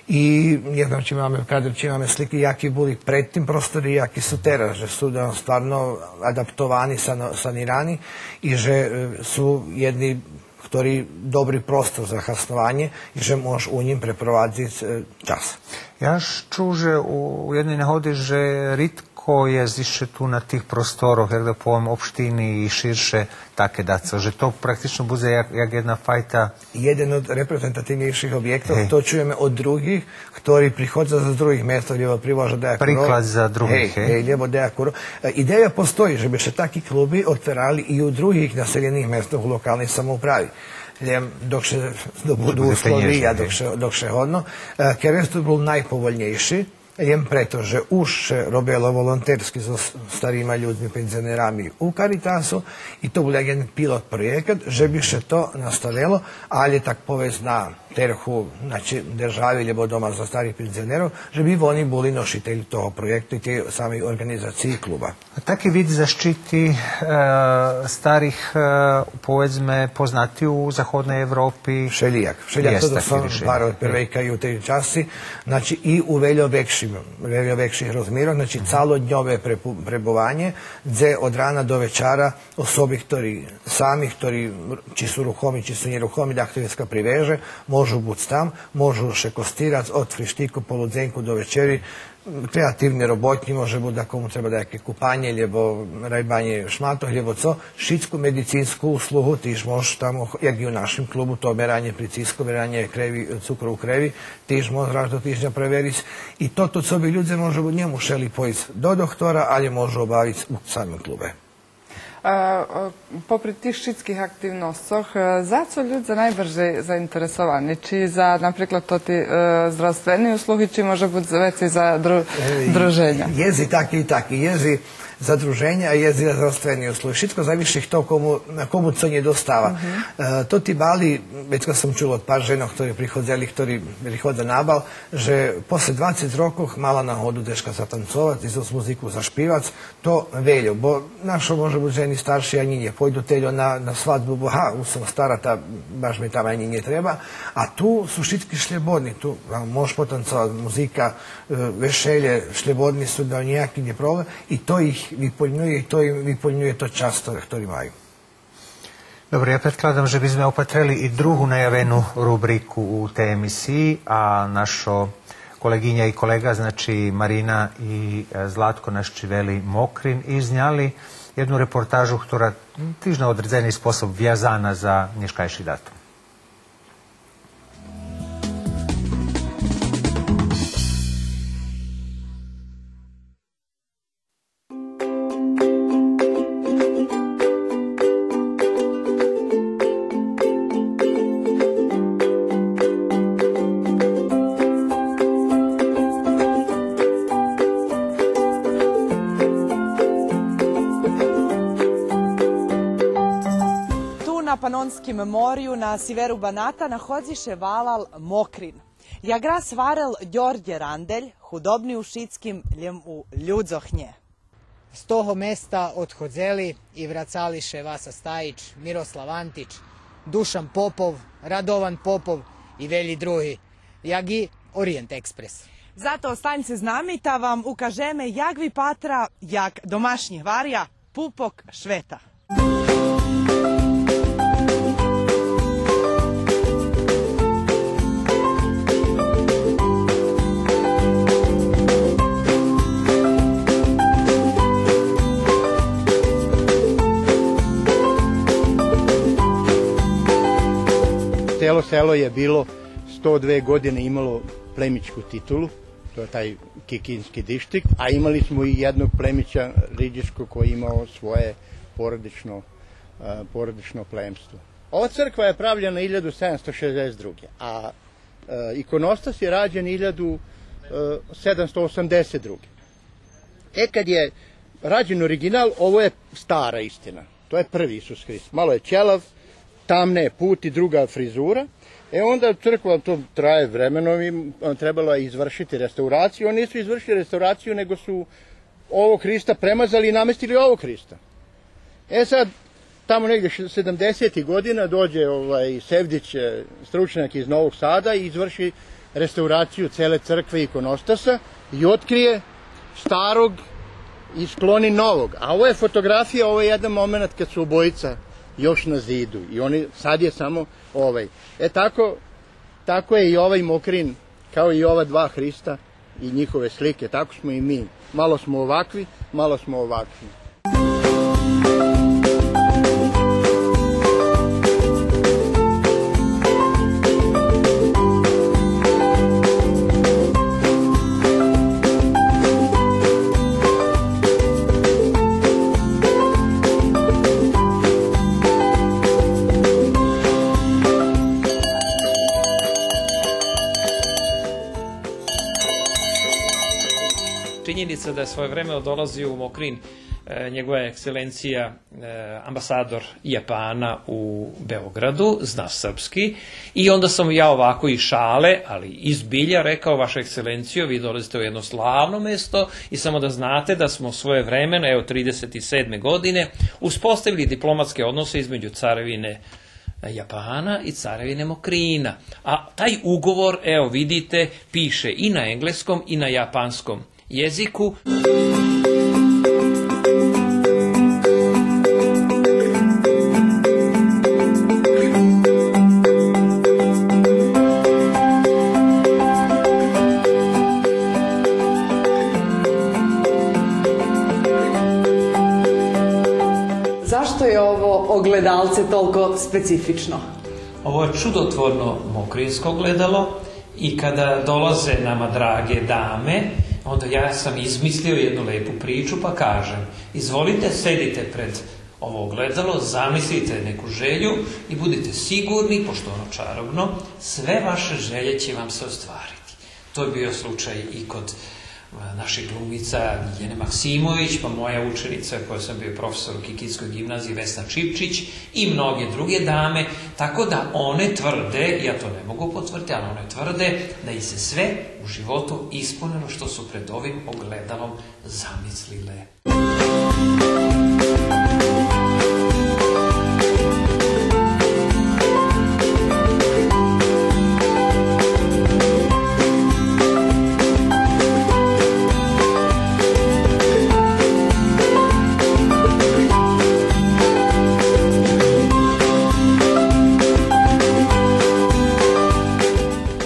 I ne znam či máme kadr, či máme sliky, jaký boli predtým prostori, jaký sú teraz, že sú stvarno adaptovani, sanirani i že sú jedni ktorý dobrý prostor za hasnovanje i že môž u njim preprovadziť čas. Ja čuo, že u jednej nehodi, že ritko je zišće tu na tih prostoroh, jak da povem, opštini i širše take daco, že to praktično bude jak jedna fajta. Jeden od reprezentativnejších objektov, to čujeme od drugih, ktorí prichodza z drugih mjesta, lebo privoža dejakuro. Príklad za druhých, lebo dejakuro. Ideja postoji, že by še takí kluby otvorali i u drugih naseljených mjestov u lokalnej samoupravi. Dok še budu uslovi, a dok še hodno. Kerestu bol najpovoljnejší, jem preto, že už robilo volonterski so starima ľuďmi, penzionerami u Caritasu i to bol jedan pilot projekat, že bi še to nastavilo, ali tak povez na terhu, znači državi, lebo Doma za starih penzionerov, že bi oni boli nositelji toho projektu i te sami organizaciji kluba. A taki vid zaštiti starih, povedzme, poznati u zahodnej Evropi? Všelijak to sam bar od prvejka i u tej časi, znači i u veľo vekših rozmjerov, znači calodnjove prebovanje, gdje od rana do večara osobi, ktorí či su ruhomi, či su neruhomi, da aktivistka priveže, môžu buď tam, môžu še kostirac od frištiku, poludzenku do večeri, kreatívne robotní, môže buď da komu treba nejaké kupanje, lebo rajbanje šmatoh, lebo co, šitsku medicínsku usluhu, týž môžu tam, jak i u našem klubu, to meranie pricisku, meranie cukru u krevi, týž môžu raz do týždňa preveriť. I toto, co by ľudia môžu buď nemušeli pojsť do doktora, ali môžu obaviť u samom klube. Popri tih šitskih aktivnostoh, za co ljudi najbrže zainteresovani? Či za, napríklad, ti zdravstveni usluhi, či može biti veci za druženja? Jezi taki, jezi za druženja, a jezi za zdravstveni usluhi. Šitko zaviši to komu co nje dostava. To ti bali, već kad sam čulo od par žena, ktorí prihodza na bal, že posle 20 rokov mala nahodu deška zatancovati, izos muziku zašpivac, to veljo, bo našo može biti ženi starši, a njinje pojdu teljo na svadbu, bo sam stara, baš mi tam ani nije treba, a tu su šitki šljebodni, tu možeš potancovati, muzika, vešelje, šljebodni su da nijaki nije problem i to ih vyplňuje i to im vyplňuje to čas, ktorý majú. Dobro, ja predkladam, že by sme opatreli i drugu najavenú rubriku u tej emisiji, a našo kolegyňa i kolega, znači Marina i Zlatko naščiveli Mokrin i znjali jednu reportažu, ktorá tiež na određeni spôsob vjazana za nješkajši datum. Na Panonskim morju na severu Banata nachodziše valal Mokrin. Jak raz varel Đorđe Randelj, hudobni u šitskim ljem u Ljudzohnje. Z toho mesta odhodzeli i vracališe Vasa Stajić, Miroslav Antić, Dušan Popov, Radovan Popov i velji drugi, jak i Orient Ekspres. Zato ostaňte z nami, ta vam ukažeme jak vi patra, jak domašnjih varja, pupok šveta. Selo je bilo 102 godine imalo plemićku titulu, to je taj Kikinski dištik, a imali smo i jednog plemića Riđeškog koji je imao svoje porodično plemstvo. Ova crkva je pravljena 1762. a ikonostas je rađen 1782. Kad je rađen original, ovo je stara istina. To je prvi Isus Hrist. Malo je ćelav, tamne put i druga frizura. Onda crkva, to traje vremenom i trebalo je izvršiti restauraciju. Oni nisu izvršili restauraciju, nego su ovog Hrista premazali i namestili ovog Hrista. Sad, tamo negdje 70. godina dođe Sevdić, stručnjak iz Novog Sada, i izvrši restauraciju cele crkve i ikonostasa i otkrije starog i skloni novog. A ovo je fotografija, ovo je jedan moment kad su obojica još na zidu i oni, sad je samo ovaj. Tako je i ovaj Mokrin, kao i ova dva Hrista i njihove slike, tako smo i mi. Malo smo ovakvi, malo smo ovakvi. Činjenica da je svoje vreme dolazio u Mokrin njegova ekscelencija ambasador Japana u Beogradu, zna srpski, i onda sam ja ovako i šale, ali izbilja rekao: vaša ekscelencijo, vi dolazite u jedno slavno mesto i samo da znate da smo svoje vremena, evo 37. godine, uspostavili diplomatske odnose između carevine Japana i carevine Mokrina. A taj ugovor, evo vidite, piše i na engleskom i na japanskom jeziku. Zašto je ovo ogledalce toliko specifično? Ovo je čudotvorno mokrinsko ogledalo i kada dolaze nama drage dame, onda ja sam izmislio jednu lepu priču pa kažem: izvolite, sedite pred ovo ogledalo, zamislite neku želju i budite sigurni, pošto ono čarobno, sve vaše želje će vam se ostvariti. To je bio slučaj i kod naših glumica Ljiljane Maksimović, pa moja učenica koja sam bio profesor u Kikindskoj gimnaziji Vesna Čipčić i mnoge druge dame, tako da one tvrde, ja to ne mogu potvrditi, ali one tvrde da im se sve u životu ispunilo što su pred ovim ogledalom zamislile.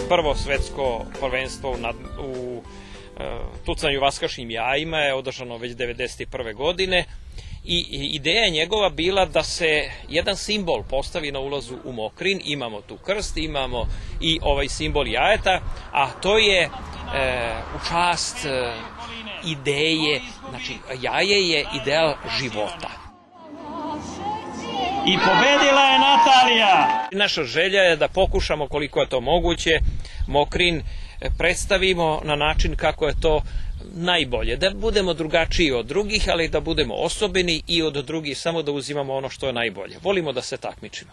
Prvo svetsko prvenstvo u tucanju vaskašnim jajima je održano već 1991. godine i ideja je njegova bila da se jedan simbol postavi na ulazu u Mokrin. Imamo tu krst, imamo i ovaj simbol jajeta, a to je u čast ideje, znači jaje je ideal života. I pobedila je Natalija! Naša želja je da pokušamo koliko je to moguće Mokrin predstavimo na način kako je to najbolje. Da budemo drugačiji od drugih, ali da budemo osobeni i od drugih samo da uzimamo ono što je najbolje. Volimo da se takmičimo.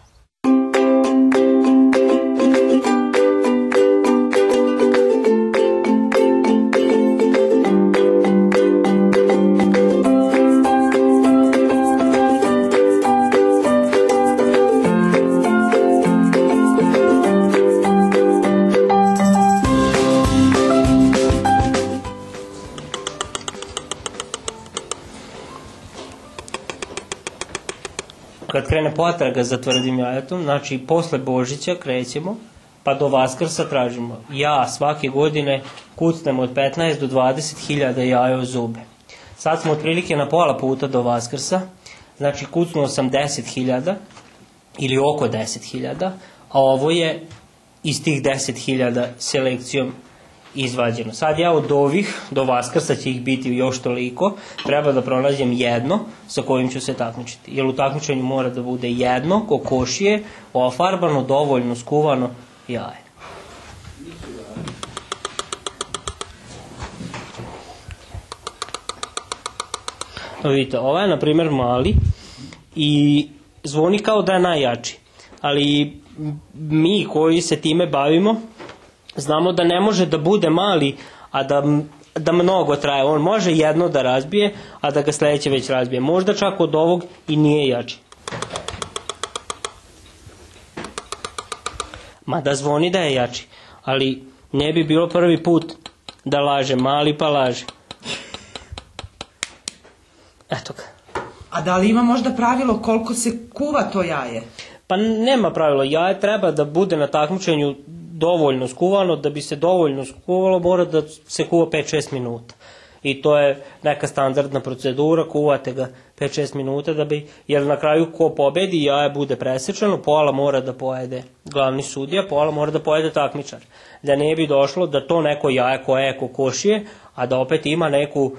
Kad krene potraga za tvrdim jajetom, znači posle Božića krećemo, pa do Vaskrsa tražimo. Ja svake godine kucnem od 15 do 20 hiljada jaja u zube. Sad smo otprilike na pola puta do Vaskrsa, znači kucnuo sam 10 hiljada ili oko 10 hiljada, a ovo je iz tih 10 hiljada selekcijom izvađeno. Sad ja od ovih do Vaskrsa će ih biti još toliko, treba da pronađem jedno sa kojim ću se takmičiti. Jer u takmičenju mora da bude jedno kokošije, ofarbano, dovoljno skuvano jaje. Vidite, ovaj je na primjer mali i zvoni kao da je najjači, ali mi koji se time bavimo znamo da ne može da bude mali, a da mnogo traje. On može jedno da razbije, a da ga sledeće već razbije. Možda čak od ovog i nije jači. Mada zvoni da je jači, ali ne bi bilo prvi put da laže, mali pa laže. Eto ga. A da li ima možda pravilo koliko se kuva to jaje? Pa nema pravilo, jaje treba da bude na takmičenju dovoljno skuvano, da bi se dovoljno skuvalo mora da se kuva 5-6 minuta. I to je neka standardna procedura, kuvate ga 5-6 minuta da bi, jer na kraju ko pobedi jaje bude presečeno, pola mora da pojede glavni sudija, pola mora da pojede takmičar. Da ne bi došlo da to neko jaje koje je kokošije, a da opet ima neku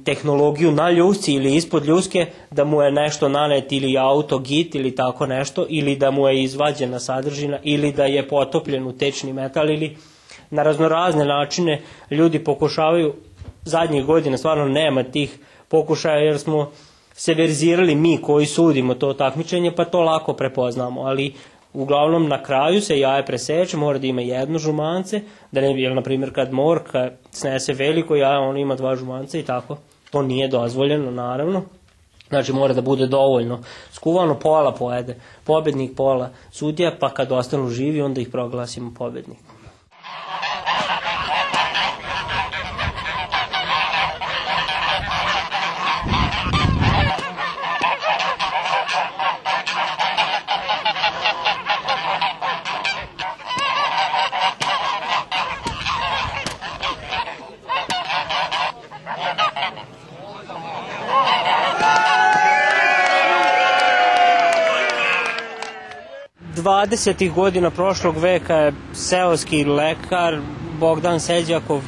tehnologiju na ljusci ili ispod ljuske, da mu je nešto nanet ili auto, git ili tako nešto, ili da mu je izvađena sadržina, ili da je potopljen u tečni metal, ili na raznorazne načine ljudi pokušavaju. Zadnjih godina stvarno nema tih pokušaja jer smo se verzirali mi koji sudimo to takmičenje, pa to lako prepoznamo, ali uglavnom na kraju se jaje preseče, mora da ima jedno žumance, da ne bi, jer na primjer kad morka snese veliko jaje, on ima 2 žumance i tako. To nije dozvoljeno, naravno. Znači mora da bude dovoljno skuvano, pola pojede pobednik, pola sudija, pa kad ostanu živi onda ih proglasimo pobednikom. Dvadesetih godina prošlog veka je seoski lekar Bogdan Seđakov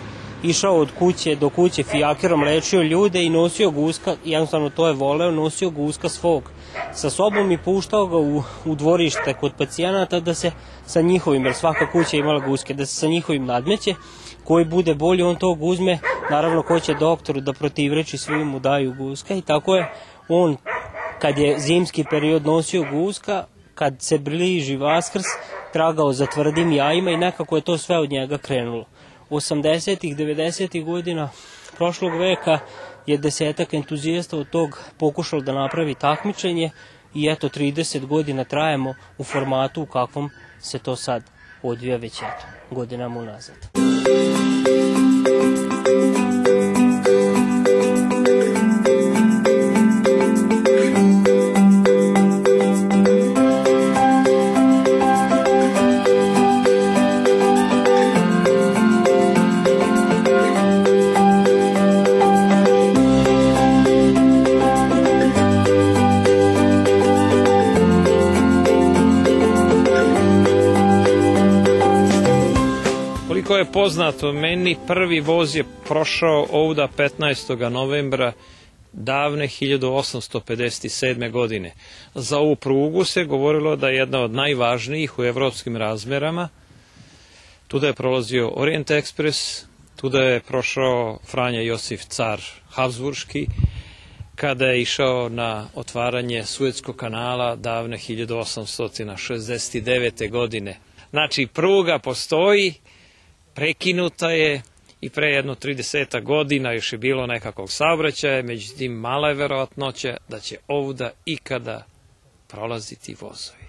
išao od kuće do kuće fijakerom, lečio ljude i nosio guska, jednostavno to je voleo, nosio guska svog sa sobom i puštao ga u dvorište kod pacijenata da se sa njihovim, jer svaka kuća imala guske, da se sa njihovim nadmeće, koji bude bolji on tog uzme, naravno ko će doktoru da protivreči, svi mu daju guska i tako je on kad je zimski period nosio guska, kad se bliži Vaskrs, tragao za tvrdim jajima i nekako je to sve od njega krenulo. 80-ih, 90-ih godina prošlog veka je 10-ak entuzijasta od tog pokušalo da napravi takmičenje i eto 30 godina trajemo u formatu u kakvom se to sad odvija već eto godinama unazad. Koliko je poznato meni, prvi voz je prošao ovda 15. novembra davne 1857. godine. Za ovu prugu se govorilo da je jedna od najvažnijih u evropskim razmerama. Tuda je prolazio Orient Express, tuda je prošao Franja Josif car Habsburški, kada je išao na otvaranje Suetskog kanala davne 1869. godine. Znači, pruga postoji, prekinuta je i pre jedno 30 godina još je bilo nekakvog saobraćaja, međutim mala je verovatnoća da će ovda ikada prolaziti vozovi.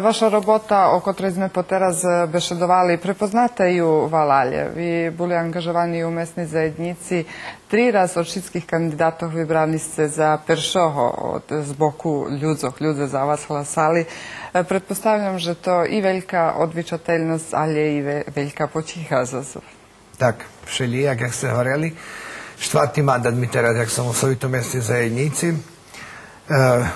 Ваша робота, о котрій ми потераз беседували, припознатею в Алалje. Ви були ангажовані у местній заєдніці. 3 раз od všetkých kandidátov vybrali ste za peršoho z boku ľudze za vas hlasali. Pretpostavljam, že to i veľká odvičateľnosť, ale i veľká poticha za to. Tak, všelijak, jak ste hovorili. 4. mandat mi teraz, jak sam u Sovitom mestnoj zajednici.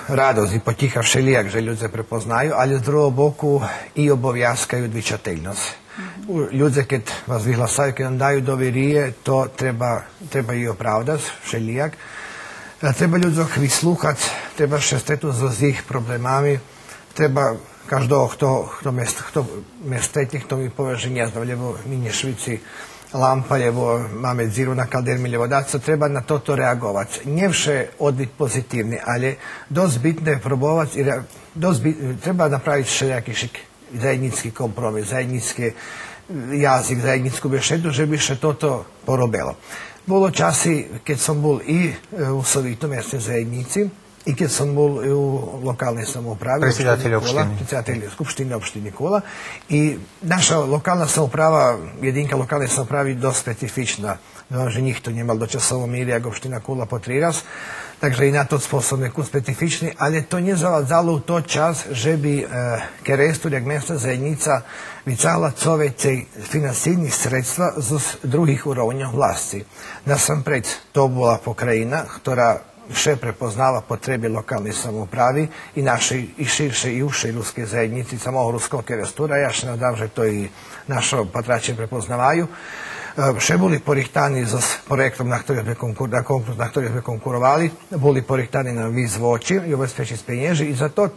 Radost i potiha všelijak, že ľudze prepoznaju, ali z drugog boku i obovjazka i odvičateľnosť. Ľudze, keď vas vyhlasaju, keď nam daju doverije, to treba i opravdati, všelijak. Treba ľudzok vysluchať, treba še stretu so z ich problémami, treba každého, kto me stretne, kto mi povie, že neznam, lebo my nie Švici lampa, lebo máme dziru na kaldermi, lebo daca, treba na toto reagovati. Nie vše odbiti pozitivni, ali dost bitno je probovati, treba napraviti všelijaki zajednický kompromis, zajednický jazyk, zajednickú bešedu, že by še toto porobilo. Bolo časy, keď som bol i u Sovitom mestnoj zajednici, i keď som bol u lokalnej samoupravi, predsjedatelj Skupštine opštine Kula, i naša lokalna samouprava, jedinka lokalne samoupravi, dost specifična, že nikto nemal dočasovo milije, jak opština Kula po 3 raz, takže i na to sposob neku specifični, ali to nije zavadzalo u to čas, že bi kerestur, jak mestna zajednica, vicala covecej finansijnih sredstva z drugih urovnja vlasti. Nasampred, to bola pokrajina, ktorá še prepoznava potrebe lokalne samoupravi i naše i širše i uše ruske zajednici samog ruskog kerestura. Ja še nadam, že to i našo patrače prepoznavaju. Še boli porihtani s projektom na ktorý sme konkurovali, boli porihtani na víz voči i obezpečiť penježi i za to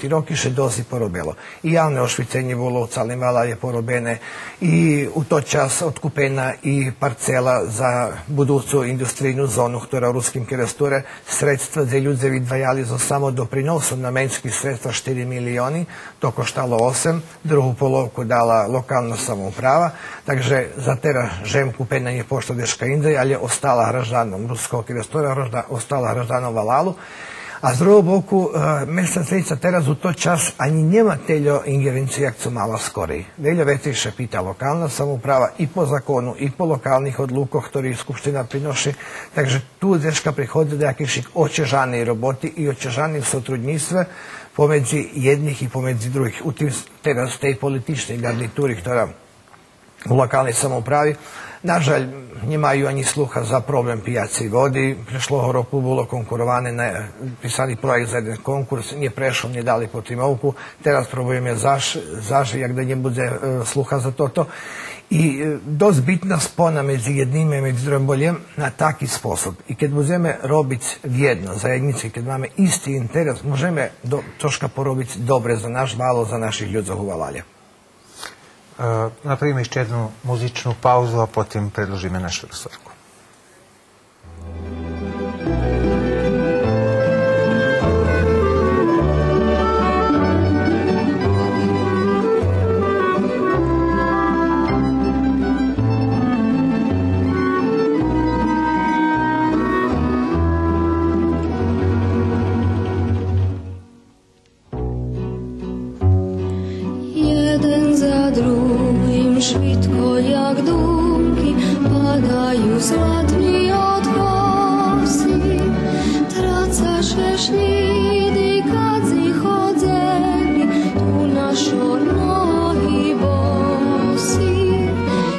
ti roky še dosi porobilo. I javne ošvicenje bolo u Calim Valaje porobene i u to čas otkupena i parcela za buduću industrijnu zonu, ktorá u ruskim keresture sredstva za ľudze vidvajali za samo doprinosom namenskih sredstva 4 milioni, to koštalo 8, drugu polovku dala lokalna samouprava, takže za teraz žem kupena nie pošla deška Indej, ali je ostala hraždanom ruskog kerestura, ostala hraždanom Valalu. A z drugog boku, mestna zajednica teraz u to čas ani nema teljo ingerencije jak su mala skorej. Veljo vetriše pita lokalna samouprava i po zakonu, i po lokalnih odlukoh, ktorih Skupština prinoši. Takže tu deška prihodi da jakišik očežani roboti i očežani sotrudnjistve pomedzi jednih i pomedzi drugih. U tim teraz tej političnej garnituri, ktorá u lokalnej samoupravi, nažalj, nemaju ani sluha za problem pijaci vodi. Prešloho roku bolo konkurovane, pisali projekt za jeden konkurs, nije prešao, nije dali potimovku. Teraz problem je jak da nje bude sluha za toto. I dost bitna spona među jednime i među drugim boljem na taki sposob. I kad budeme robiti vjedno zajednici, kad máme isti interes, možeme troška porobiti dobre za naš Valo, za naših ľudzov u Valalje. Napravimo ještě jednu muzičnu pauzu, a potom predložíme našu rozsvorku. Jeden za druhým švitko jak dúbky padajú zlatmi od kosy. Tráca šešnídy, kadzi chodzeli, tu našo nohy bosí.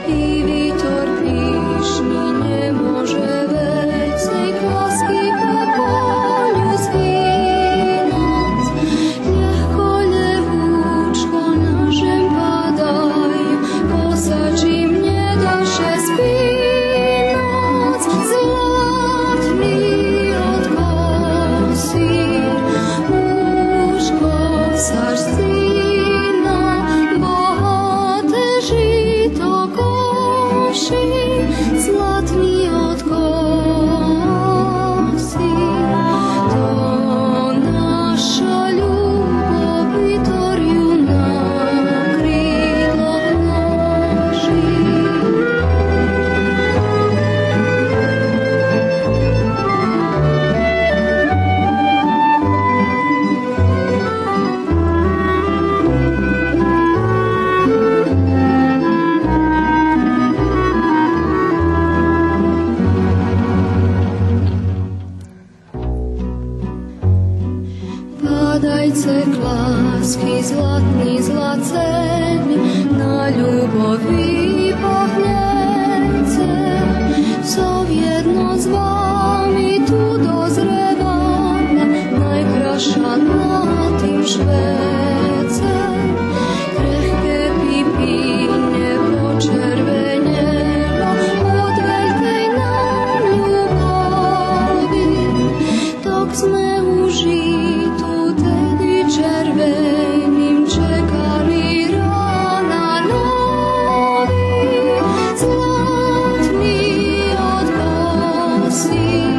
I vítor píšný nemôže vecej klasky po polu zvínať. Ľahko lehúčko na žem padajú, kosači mne daše spínať. Zlatný od kosí, už kosač syna, bohaté žito koši. Zlatný od kosí, to naša ľubov, ktorú na krídloch noží. Padajce klásky, zlatný zlacený, na ľubovi pohnece. Co jedno s vami tu dozreváva, najkrajšia na tým švece. Krehké pipíne počervenelo od veľkej nám ľubovi, tak sme užitu tedy červeným čekali rána nový. Zlatný od kosí,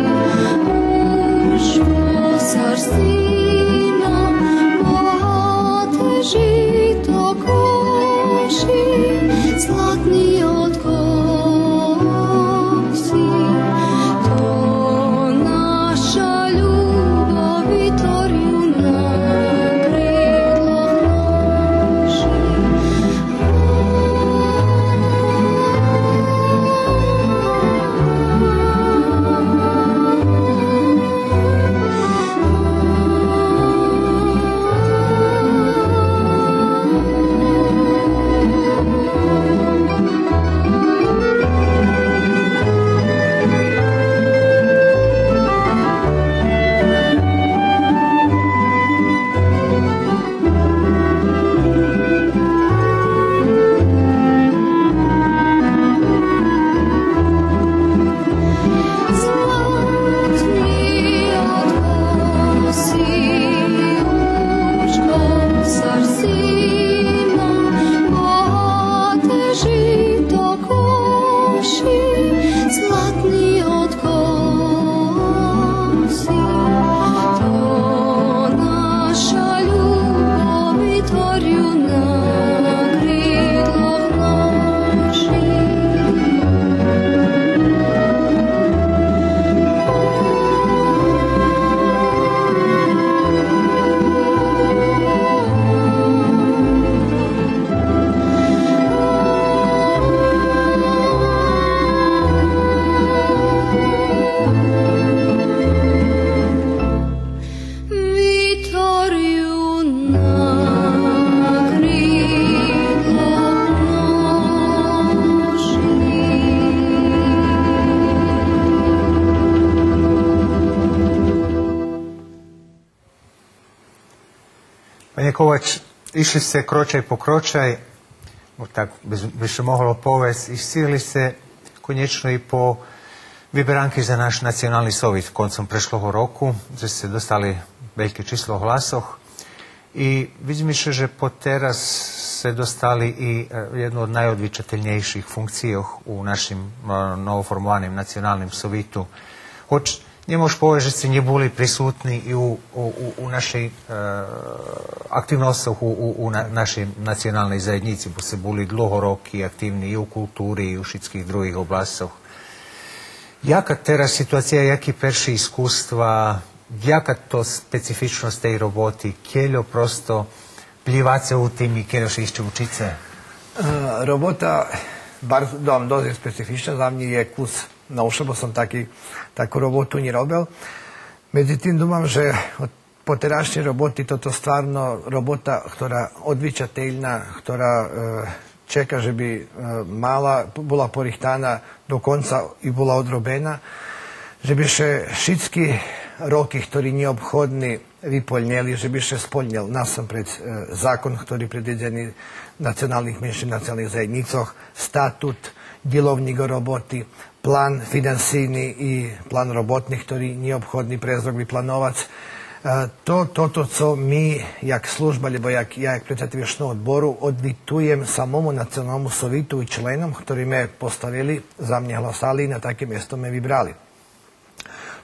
už kosač syna, bohaté žito koši. Zlatný od kosí, to naša ľubov, ktorú na krídloch noží. Pane Kovač, išli ste kročaj po kročaj, tak bi se mohlo povesti, i stigli ste konječno i po vyberanki za naš nacionalni sovjet koncom prešloho roku, gdje ste dostali velike číslo hlasoh. I vidim se, že po teraz ste dostali i jednu od najodvičateljnejših funkcij u našim novoformovanim nacionalnim sovjetu. Nie môž povedať, že ste neboli prisutní i u našej aktivnostoch u našej nacionalnej zajednici, bo ste boli dlho roky aktívni i u kultúri, i u všetkých druhých oblastoch. Jaka teraz situácia, jaký perši iskustva, jaka to specifičnosť tej roboty, keľo prosto plivate u tim i keľo še ešte učice? Robota, dám dosť specifičná, za mňa je kus novšie, bo som takú robotu nerobil. Medzi tým dúfam, že po terašnjej roboti toto stvarno robota, ktorá odvičateľná, ktorá čeka, že by bola porichtana do konca i bola odrobena, že by še všetky roky, ktorí neobchodní, vyplnili, že by še splnil nasamprед zákon, ktorý predvidený nacionalnih menšin, nacionalnih zajednicoch, statut, djelovnik roboty, plan finansijni i plan robotnih, ktorý neobchodný prezrok vyplanovac. Toto, co mi, jak služba, lebo ja, jak predsedatelj viešného odboru, odvitujem samomu nacionalnому sovitu i členom, ktorí me postavili, za mňa hlasali i na také mjesto me vybrali.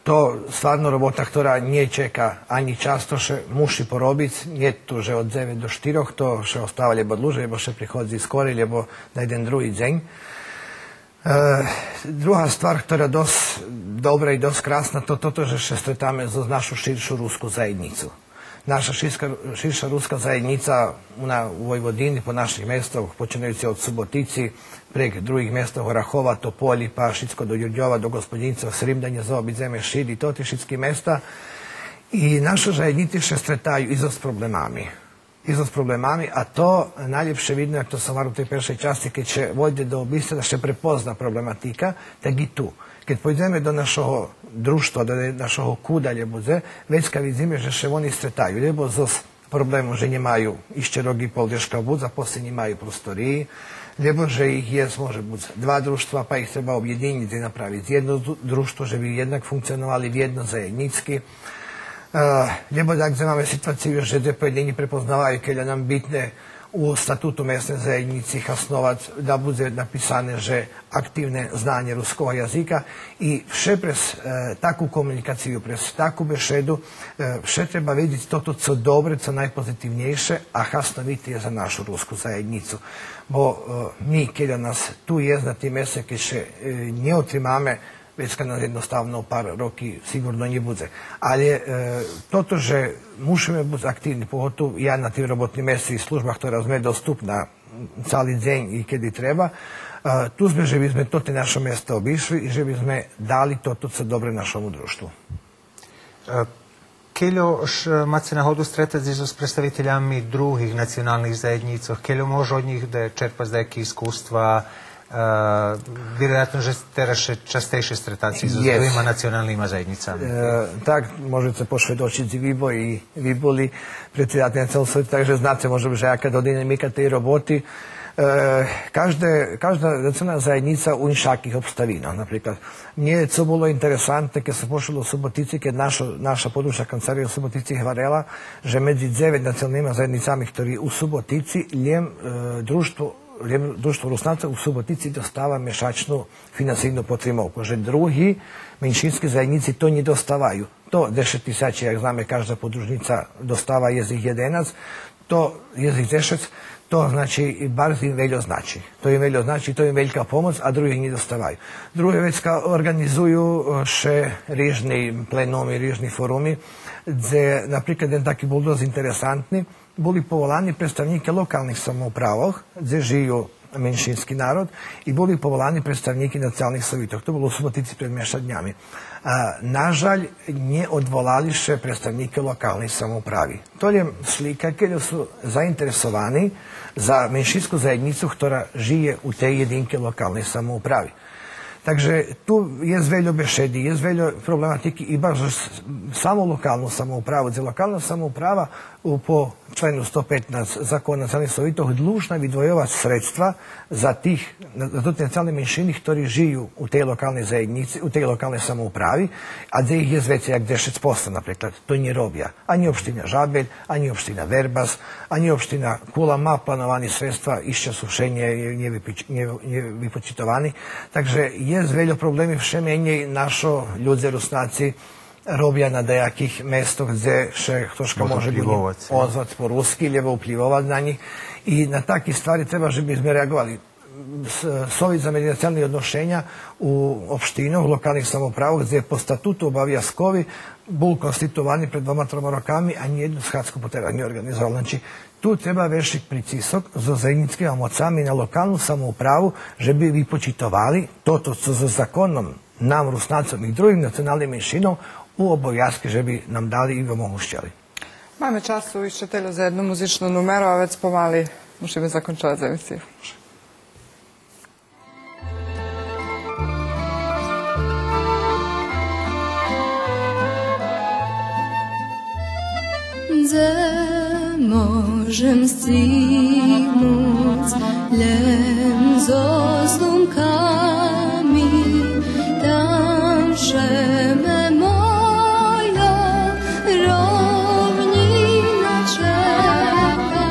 To stvarno robota, ktorá nie čeka ani často, še muši porobiť, nie tu, že od 9 do 4, to še ostáva lebo dlže, lebo še prichodzi skori, lebo na jeden druhý deň. Druhá stvar, ktorá je dosť dobra i dosť krásna, to toto, že še stretáme zo našu širšiu ruskú zajednicu. Naša širša ruska zajednica u Vojvodini, po naših mestoch, počinajúci od Subotici, prek drugih mesta Horahova, Topoli, pa Šitsko do Đurđova, do Gospodinca, Srimdanje, Zobidzeme, Šidi, to ti šitski mesta. I naša zajednici še stretaju i s problemami, a to najljepše vidno, jak to sam varu u tej peršej časti, keď će vojde do obiste da še prepozna problematika, tak i tu. Keď pojdeme do našeho društva, do našeho kuda, ljebuze, već kad vidíme, že še oni stretaju, lebo s problemom, že nemaju išće rogi poldeška budza, poslije nemaju prostoriji, lebo že ih može biti dva društva, pa ih treba objediniti i napraviti jedno društvo, že bi jednak funkcionovali jedno zajednicki. Lebo tak imamo situaciju, že te pojedini prepoznavaju kada nam bitne u statutu mjesne zajednici hasnovac da bude napisane, že aktivne znanje ruskog jazika i vše prez takvu komunikaciju, prez takvu bešedu, vše treba vidjeti toto co dobre, co najpozitivnejše, a hasnoviti je za našu rusku zajednicu. Bo mi, kada nas tu je na tim mjese, kada še ne otrimame, već kad nas jednostavno par roki sigurno ne bude. Ali toto, že musíme biti aktivni, pogotovo ja na tim robotnim mjesti i službah, ktorá sme dostupna cali deň i kedy treba, tu sme, že by sme toto naše mjesto obišli i že by sme dali toto co dobre našomu društvu. Keľo máte náhodu stretať s predstaviteľami druhých nacionálnych zajednícov? Keľo môžu od nich čerpať nejaké iskústva? Vjerojatno, že teraz častejšie stretáci so dvoma nacionálnymi zajednicami. Tak, môžete pošvedočiť vi boli predsjedatelj na celom svete, takže znáte možda, že aká do dynamika tej roboty. Každá nacionalna zajednica u inšakih obstavina. Napríklad, mne co bolo interesantne, keď som pošel u Subotici, keď naša područna kancelarija u Subotici hvarela, že medzi 9 nacionalnými zajednicami, ktorí u Subotici, društvo Rusnaca u Subotici dostava mešačnu finansijnu potrimovku, že drugi menšinski zajednici to ne dostavaju. To 10 000, jak zname, každá podružnica dostava jezik jedenac, to jezik 10, to znači, bar im veljo znači. To im veljo znači, to im veljka pomoc, a drugi ne dostavaju. Druge već organizuju še rižni plenomi, rižni forumi, gdje, napríklad, jeden taki bol dosť interesantni, boli povolani predstavnike lokalnih samoupravov, gdje žijú menšinski narod, i boli povolani predstavniki nacionalnih sovitov. To bolo u Subotici pred mešadnjami. Nažalj, ne odvolali še predstavnike lokalnih samoupravi. To je slika, kada su zainteresovani za menšinsku zajednicu, ktorá žije u tej jedinke lokalnej samoupravi. Takže tu je veľa bešedi, je veľa problematiki i baš samo lokalnu samoupravu. Za lokalna samouprava po členu 115 zakona nacionalnih sovitov dlužna vydvojovať sredstva za tých nacionalne menšiny, ktorí žijú u tej lokalnej zajednici, u tej lokalnej samoupravi, a gde ih je veće jak 10%, napríklad. To ne robia. Ani opština Žabelj, ani opština Verbas, ani opština Kula má planovaní sredstva, išća sušenje nevypočitovani. Takže je veľa problémy všemenej našo ľudze Rusnaci robia na dajakih mestoch, gdje še ktoška može ozvati po ruski, ljevo upljivovati na njih. I na takve stvari treba, že bi sme reagovali. Совет за медиационни одношења у општинах, локалних самоуправах, где по статуту обавија скови, бул конституовани пред 2-3 роками, а ниједно схатско потера не организовал. Значи, tu treba vršiti pritisak za zajednickimi mocami na lokalnu samoupravu, že bi vi počitovali to, co za zakonom nam, Rusnacom i drugim nacionalnim menšinom, u obovязки, že bi nam dali i omogućali. Máme času iščetelju za jednu muzičnu numeru, a već pomali musíme zakončovať emisiju. Možem stignut lem zo slumkami, tam šeme moja rovnina čeka,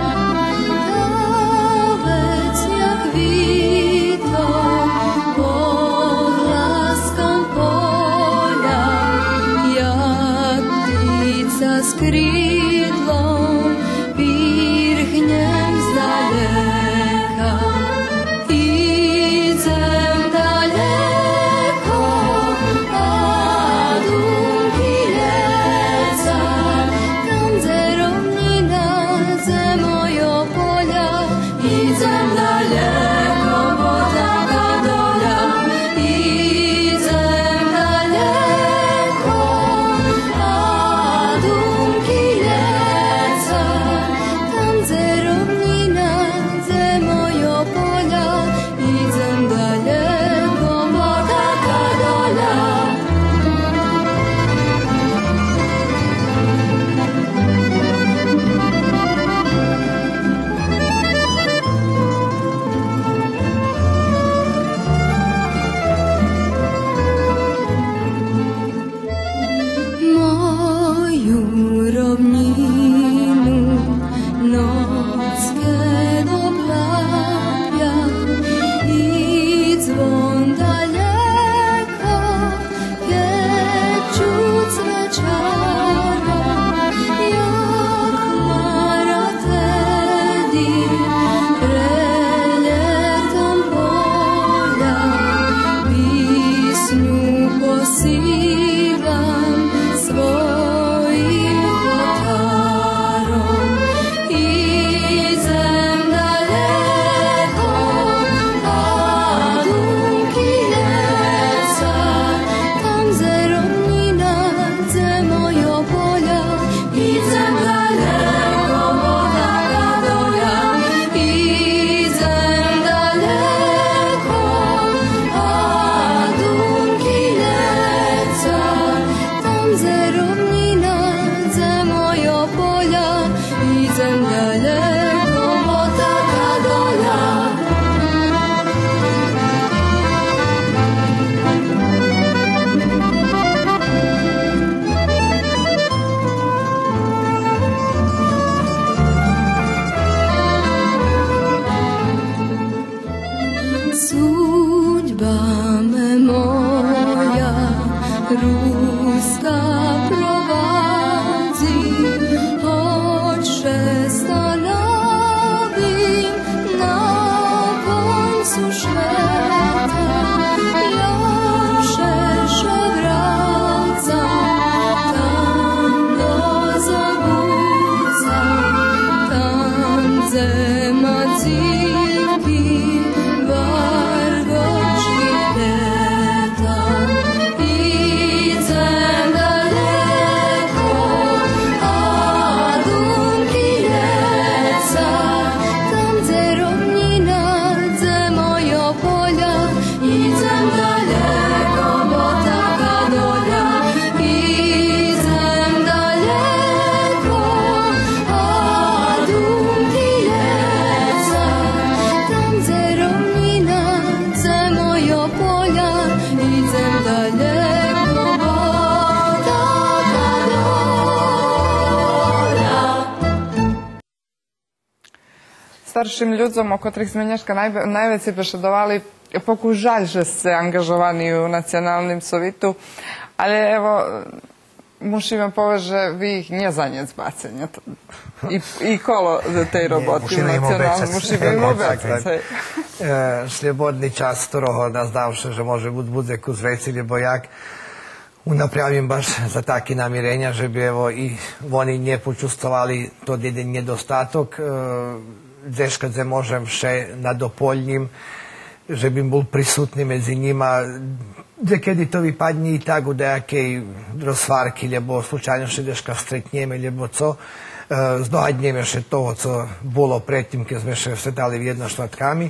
ovec jak vito poglaskam polja, jak ptica skridlom pirhnjem z daleka. Idem daleko, a dunki ljeca, tam gdje rovnina, gdje mojo polja. Idem daleko, potaka dolja. Idem daleko, a dunki ljeca, tam gdje rovnina, gdje mojo polja. Idem daleko, potaka dolja. Moju rovninu nocke doplavlja i zvon daleko jak čut svečara, jak Mara tedi preljetom polja, pisnju posivam svojim kotarom. Idem daleko, a dunki ljeca, tam gdje rovnina, gdje mojo polja. Idem daleko, potaka dolja. Idem daleko, a dunki ljeca, tam gdje rovnina, gdje mojo polja. Idem daleko, potaka dolja. Судьба me moja ruska prowadzi, hoće stanovim na końcu świata. Jeszcze wracam tam do Zagórca, tam gdzie ma dziwki wargoci lata. Idem daleko, a dunki ljeca, tam gdje rovnina, gdje mojo polja. Idem daleko, potaka dolja. Idem daleko, a dunki ljeca, tam gdje rovnina, gdje mojo polja. Idem daleko, potaka dolja. Starším ľuďom, o ktorých sme dneska najviac bešedovali, pokus žaľ, že ste angažovaní u Nacionalnym Sovitu, ale evo, musím vám povedať, že vy ich nezanedbáte. I kolo tej roboty musíme im nacionálne, musíme im obecať. obecať. slobodný čas, ktorého nazdávše, že može bude kus veci, lebo jak unapravim baš za také namirenja, že bi evo i oni ne počustovali to jeden nedostatok, deškad se možem še nadopoljnim, že bi bol prisutni medzi njima, dekedy to vypadne i tak u nejakej rozvarky, lebo slučajno še deška stretnjeme, lebo co, zdohadnjeme še toho, co bolo predtým, keď sme še sedali v jednošvatkami.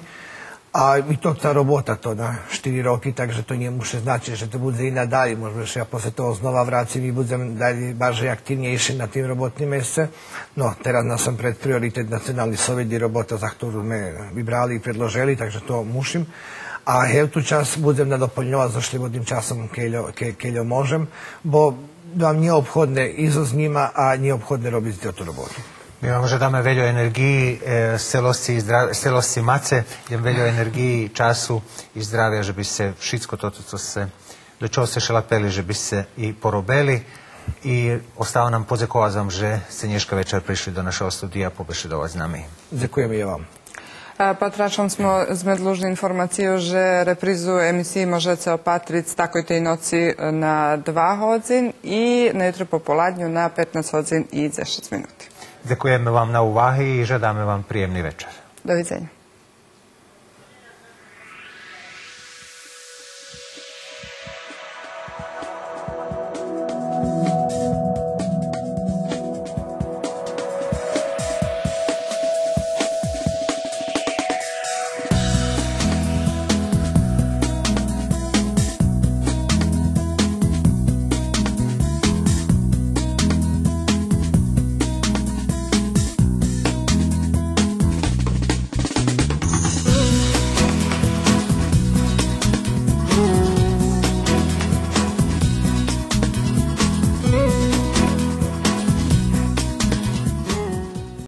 A i to ta robota to na 4 roky, takže to nie muše znači, že to bude i nadalje. Možda še ja posle toho znova vracim i budem dalje baš aktivnejši na tim robotnim mjesece. No, teraz nas sam pred prioritet nacionalni sovjet i robota za ktorú me vybrali i predložili, takže to mušim. A hev tu čas budem nadopoljňovať so slobodným časom, keľo môžem, bo vám neobchodné i so s njima, a neobchodné robiť tú robotu. Mi vam žedáme veľa energii, celosti mace, veľa energii, času i zdravia, že by se všetko toto, do čoho se šelapeli, že by se i porobili. I ostalo nam podzakovat vam, že ste dneška večer prišli do našeho studija pobešedovať s nami. Ďakujem i vám. Patračom sme dlužni informaciju, že reprizu emisiji možete opatriť z takoj tej noci na 2 hodin i na jutro popoladnju na 15 hodin i 10 minuti. Ďakujeme vám na úvahy i žedáme vám príjemný večer. Doviđenja.